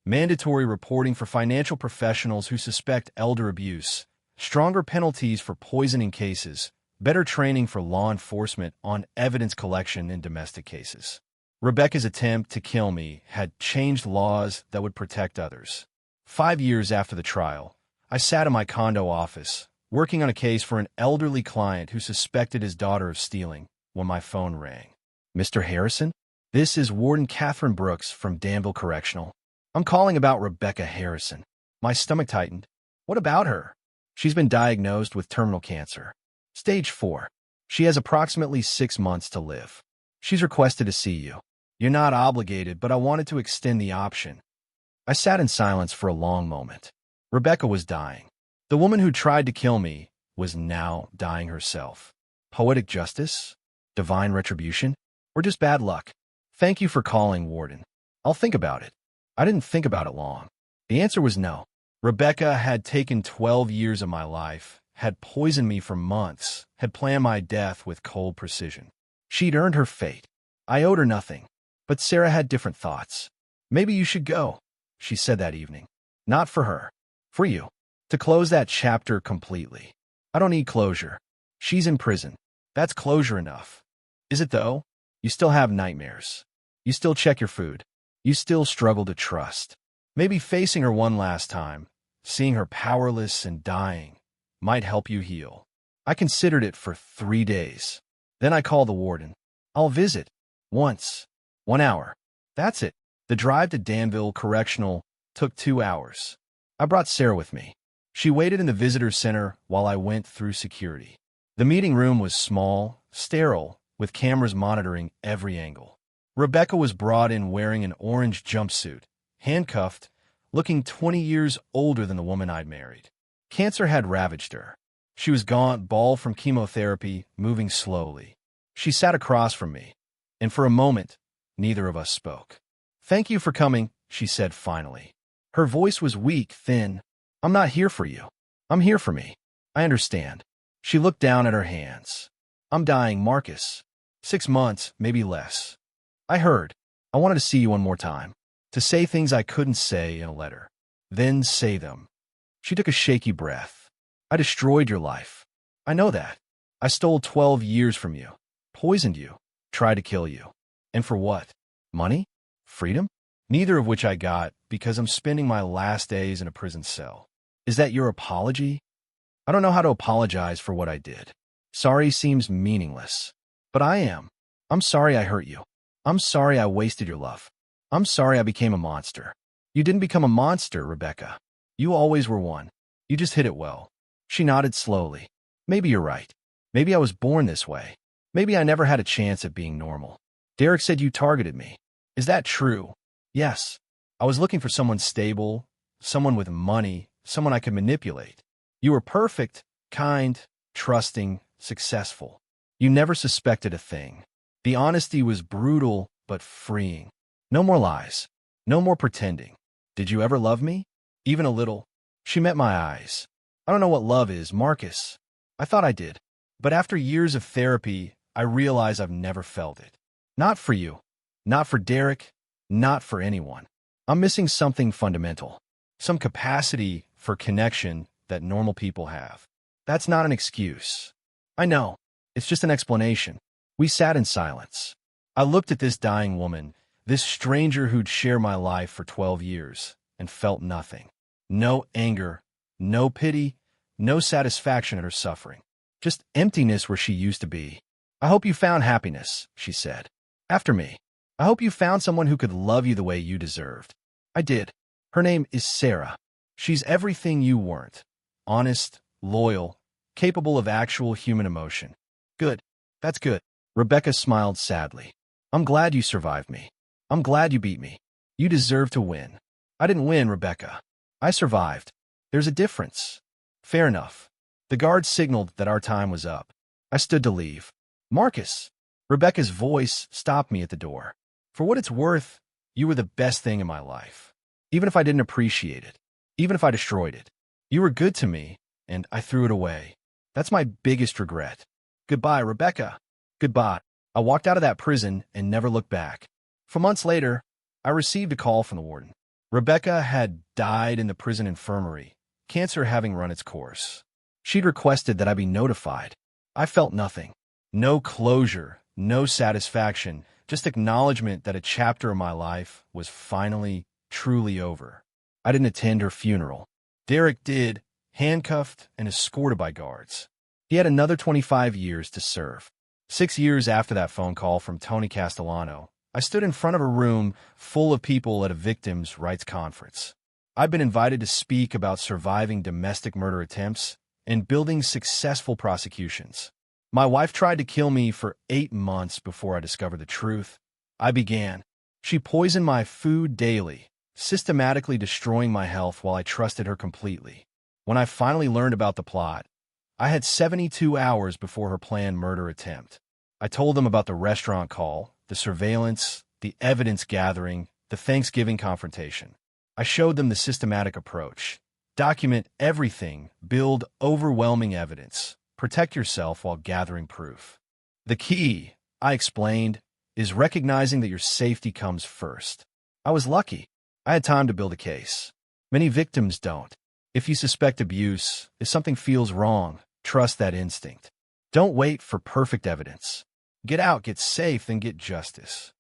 Mandatory reporting for financial professionals who suspect elder abuse, stronger penalties for poisoning cases, better training for law enforcement on evidence collection in domestic cases. Rebecca's attempt to kill me had changed laws that would protect others. 5 years after the trial, I sat in my condo office, working on a case for an elderly client who suspected his daughter of stealing, when my phone rang. Mr. Harrison? This is Warden Catherine Brooks from Danville Correctional. I'm calling about Rebecca Harrison. My stomach tightened. What about her? She's been diagnosed with terminal cancer. Stage 4. She has approximately 6 months to live. She's requested to see you. You're not obligated, but I wanted to extend the option. I sat in silence for a long moment. Rebecca was dying. The woman who tried to kill me was now dying herself. Poetic justice? Divine retribution? Or just bad luck? Thank you for calling, Warden. I'll think about it. I didn't think about it long. The answer was no. Rebecca had taken 12 years of my life, had poisoned me for months, had planned my death with cold precision. She'd earned her fate. I owed her nothing. But Sarah had different thoughts. Maybe you should go, she said that evening. Not for her. For you. To close that chapter completely. I don't need closure. She's in prison. That's closure enough. Is it though? You still have nightmares. You still check your food. You still struggle to trust. Maybe facing her one last time, seeing her powerless and dying, might help you heal. I considered it for 3 days. Then I called the warden. I'll visit. Once. 1 hour. That's it. The drive to Danville Correctional took 2 hours. I brought Sarah with me. She waited in the visitor center while I went through security. The meeting room was small, sterile, with cameras monitoring every angle. Rebecca was brought in wearing an orange jumpsuit, handcuffed, looking 20 years older than the woman I'd married. Cancer had ravaged her. She was gaunt, bald from chemotherapy, moving slowly. She sat across from me, and for a moment, neither of us spoke. Thank you for coming, she said finally. Her voice was weak, thin. I'm not here for you. I'm here for me. I understand. She looked down at her hands. I'm dying, Marcus. 6 months, maybe less. I heard. I wanted to see you one more time. To say things I couldn't say in a letter. Then say them. She took a shaky breath. I destroyed your life. I know that. I stole 12 years from you. Poisoned you. Tried to kill you. And for what? Money? Freedom? Neither of which I got because I'm spending my last days in a prison cell. Is that your apology? I don't know how to apologize for what I did. Sorry seems meaningless. But I am. I'm sorry I hurt you. I'm sorry I wasted your love. I'm sorry I became a monster. You didn't become a monster, Rebecca. You always were one. You just hid it well. She nodded slowly. Maybe you're right. Maybe I was born this way. Maybe I never had a chance at being normal. Derek said you targeted me. Is that true? Yes. I was looking for someone stable, someone with money, someone I could manipulate. You were perfect, kind, trusting, successful. You never suspected a thing. The honesty was brutal but freeing. No more lies. No more pretending. Did you ever love me? Even a little? She met my eyes. I don't know what love is, Marcus. I thought I did. But after years of therapy, I realize I've never felt it. Not for you. Not for Derek. Not for anyone. I'm missing something fundamental. Some capacity for connection that normal people have. That's not an excuse. I know. It's just an explanation. We sat in silence. I looked at this dying woman, this stranger who'd shared my life for 12 years, and felt nothing. No anger, no pity, no satisfaction at her suffering. Just emptiness where she used to be. I hope you found happiness, she said. After me. I hope you found someone who could love you the way you deserved. I did. Her name is Sarah. She's everything you weren't. Honest, loyal, capable of actual human emotion. Good. That's good. Rebecca smiled sadly. I'm glad you survived me. I'm glad you beat me. You deserve to win. I didn't win, Rebecca. I survived. There's a difference. Fair enough. The guard signaled that our time was up. I stood to leave. Marcus. Rebecca's voice stopped me at the door. For what it's worth, you were the best thing in my life. Even if I didn't appreciate it. Even if I destroyed it. You were good to me, and I threw it away. That's my biggest regret. Goodbye, Rebecca. Goodbye. I walked out of that prison and never looked back. 4 months later, I received a call from the warden. Rebecca had died in the prison infirmary, cancer having run its course. She'd requested that I be notified. I felt nothing. No closure, no satisfaction, just acknowledgement that a chapter of my life was finally, truly over. I didn't attend her funeral. Derek did, handcuffed and escorted by guards. He had another 25 years to serve. 6 years after that phone call from Tony Castellano, I stood in front of a room full of people at a victims' rights conference. I'd been invited to speak about surviving domestic murder attempts and building successful prosecutions. My wife tried to kill me for 8 months before I discovered the truth. I began. She poisoned my food daily, systematically destroying my health while I trusted her completely. When I finally learned about the plot, I had 72 hours before her planned murder attempt. I told them about the restaurant call, the surveillance, the evidence gathering, the Thanksgiving confrontation. I showed them the systematic approach. Document everything, build overwhelming evidence. Protect yourself while gathering proof. The key, I explained, is recognizing that your safety comes first. I was lucky. I had time to build a case. Many victims don't. If you suspect abuse, if something feels wrong, trust that instinct. Don't wait for perfect evidence. Get out, get safe, then get justice.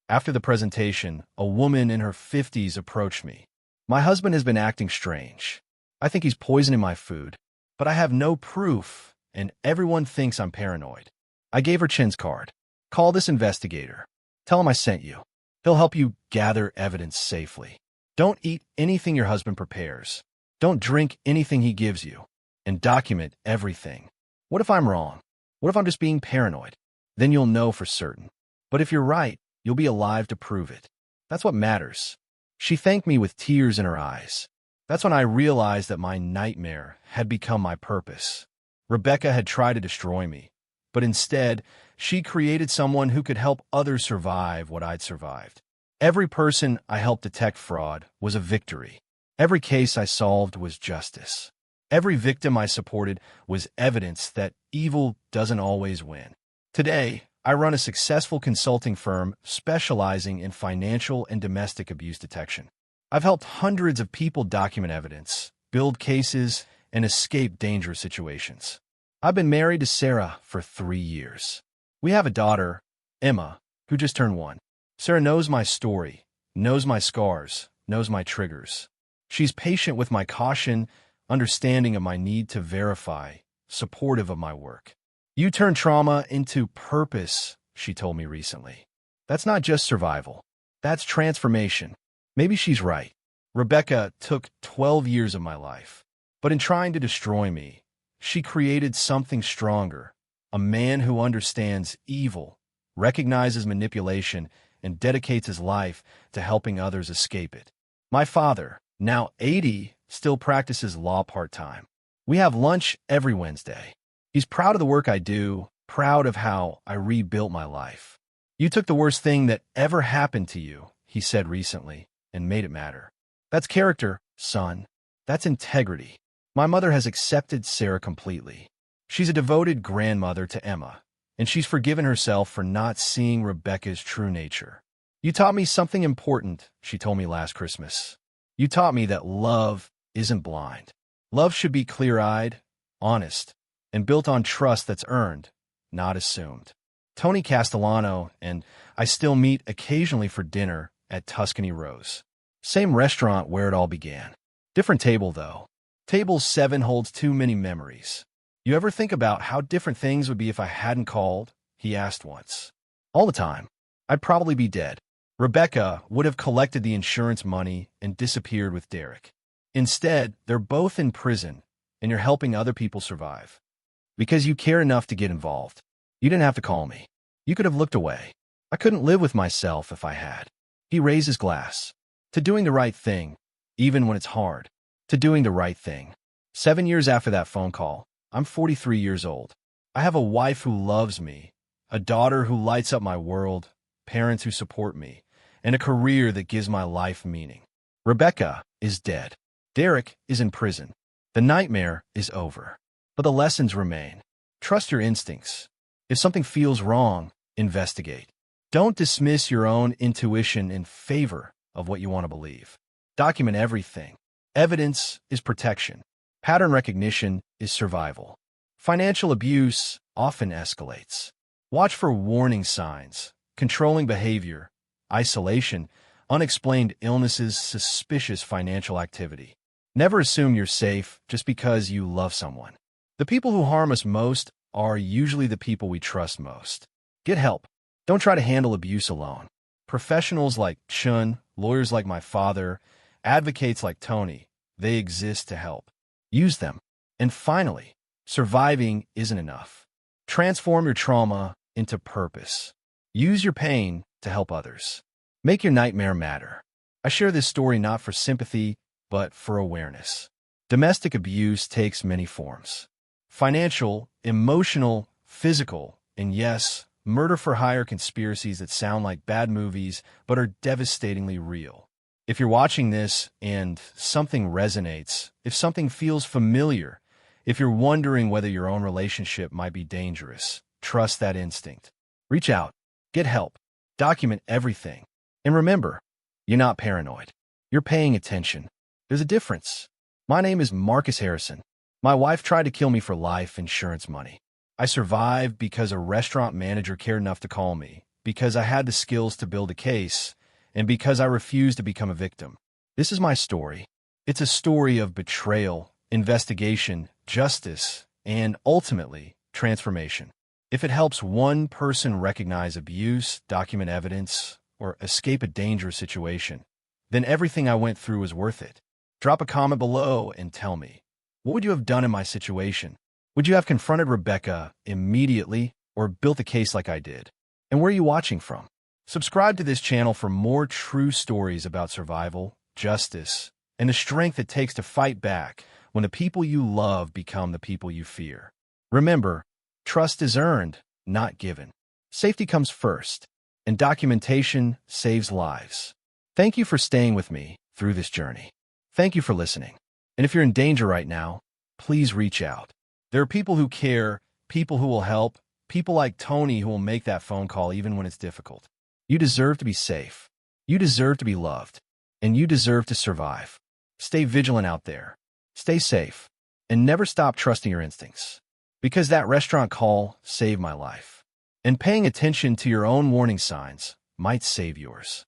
After the presentation, a woman in her 50s approached me. My husband has been acting strange. I think he's poisoning my food, but I have no proof, and everyone thinks I'm paranoid. I gave her Chin's card. Call this investigator. Tell him I sent you. He'll help you gather evidence safely. Don't eat anything your husband prepares. Don't drink anything he gives you. And document everything. What if I'm wrong? What if I'm just being paranoid? Then you'll know for certain. But if you're right, you'll be alive to prove it. That's what matters. She thanked me with tears in her eyes. That's when I realized that my nightmare had become my purpose. Rebecca had tried to destroy me, but instead, she created someone who could help others survive what I'd survived. Every person I helped detect fraud was a victory. Every case I solved was justice. Every victim I supported was evidence that evil doesn't always win. Today, I run a successful consulting firm specializing in financial and domestic abuse detection. I've helped hundreds of people document evidence, build cases, and escape dangerous situations. I've been married to Sarah for 3 years. We have a daughter, Emma, who just turned 1. Sarah knows my story, knows my scars, knows my triggers. She's patient with my caution, understanding of my need to verify, supportive of my work. You turn trauma into purpose, she told me recently. That's not just survival. That's transformation. Maybe she's right. Rebecca took 12 years of my life. But in trying to destroy me, she created something stronger. A man who understands evil, recognizes manipulation, and dedicates his life to helping others escape it. My father, now 80, still practices law part-time. We have lunch every Wednesday. He's proud of the work I do, proud of how I rebuilt my life. You took the worst thing that ever happened to you, he said recently, and made it matter. That's character, son. That's integrity. My mother has accepted Sarah completely. She's a devoted grandmother to Emma, and she's forgiven herself for not seeing Rebecca's true nature. You taught me something important, she told me last Christmas. You taught me that love isn't blind. Love should be clear-eyed, honest, and built on trust that's earned, not assumed. Tony Castellano and I still meet occasionally for dinner at Tuscany Rose. Same restaurant where it all began. Different table, though. Table 7 holds too many memories. You ever think about how different things would be if I hadn't called? He asked once. All the time. I'd probably be dead. Rebecca would have collected the insurance money and disappeared with Derek. Instead, they're both in prison, and you're helping other people survive. Because you care enough to get involved. You didn't have to call me. You could have looked away. I couldn't live with myself if I had. He raised his glass. To doing the right thing, even when it's hard. To doing the right thing. 7 years after that phone call, I'm 43 years old. I have a wife who loves me, a daughter who lights up my world, parents who support me, and a career that gives my life meaning. Rebecca is dead. Derek is in prison. The nightmare is over. But the lessons remain. Trust your instincts. If something feels wrong, investigate. Don't dismiss your own intuition in favor of what you want to believe. Document everything. Evidence is protection. Pattern recognition is survival. Financial abuse often escalates. Watch for warning signs, controlling behavior, isolation, unexplained illnesses, suspicious financial activity. Never assume you're safe just because you love someone. The people who harm us most are usually the people we trust most. Get help. Don't try to handle abuse alone. Professionals like Chun, lawyers like my father, advocates like Tony, they exist to help. Use them. And finally, surviving isn't enough. Transform your trauma into purpose. Use your pain to help others. Make your nightmare matter. I share this story not for sympathy, but for awareness. Domestic abuse takes many forms. Financial, emotional, physical, and yes, murder-for-hire conspiracies that sound like bad movies but are devastatingly real. If you're watching this and something resonates, if something feels familiar, if you're wondering whether your own relationship might be dangerous, trust that instinct. Reach out. Get help. Document everything. And remember, you're not paranoid. You're paying attention. There's a difference. My name is Marcus Harrison. My wife tried to kill me for life insurance money. I survived because a restaurant manager cared enough to call me, because I had the skills to build a case, and because I refused to become a victim. This is my story. It's a story of betrayal, investigation, justice, and ultimately, transformation. If it helps one person recognize abuse, document evidence, or escape a dangerous situation, then everything I went through was worth it. Drop a comment below and tell me, what would you have done in my situation? Would you have confronted Rebecca immediately or built a case like I did? And where are you watching from? Subscribe to this channel for more true stories about survival, justice, and the strength it takes to fight back when the people you love become the people you fear. Remember, trust is earned, not given. Safety comes first, and documentation saves lives. Thank you for staying with me through this journey. Thank you for listening. And if you're in danger right now, please reach out. There are people who care, people who will help, people like Tony who will make that phone call even when it's difficult. You deserve to be safe. You deserve to be loved. And you deserve to survive. Stay vigilant out there. Stay safe. And never stop trusting your instincts. Because that restaurant call saved my life. And paying attention to your own warning signs might save yours.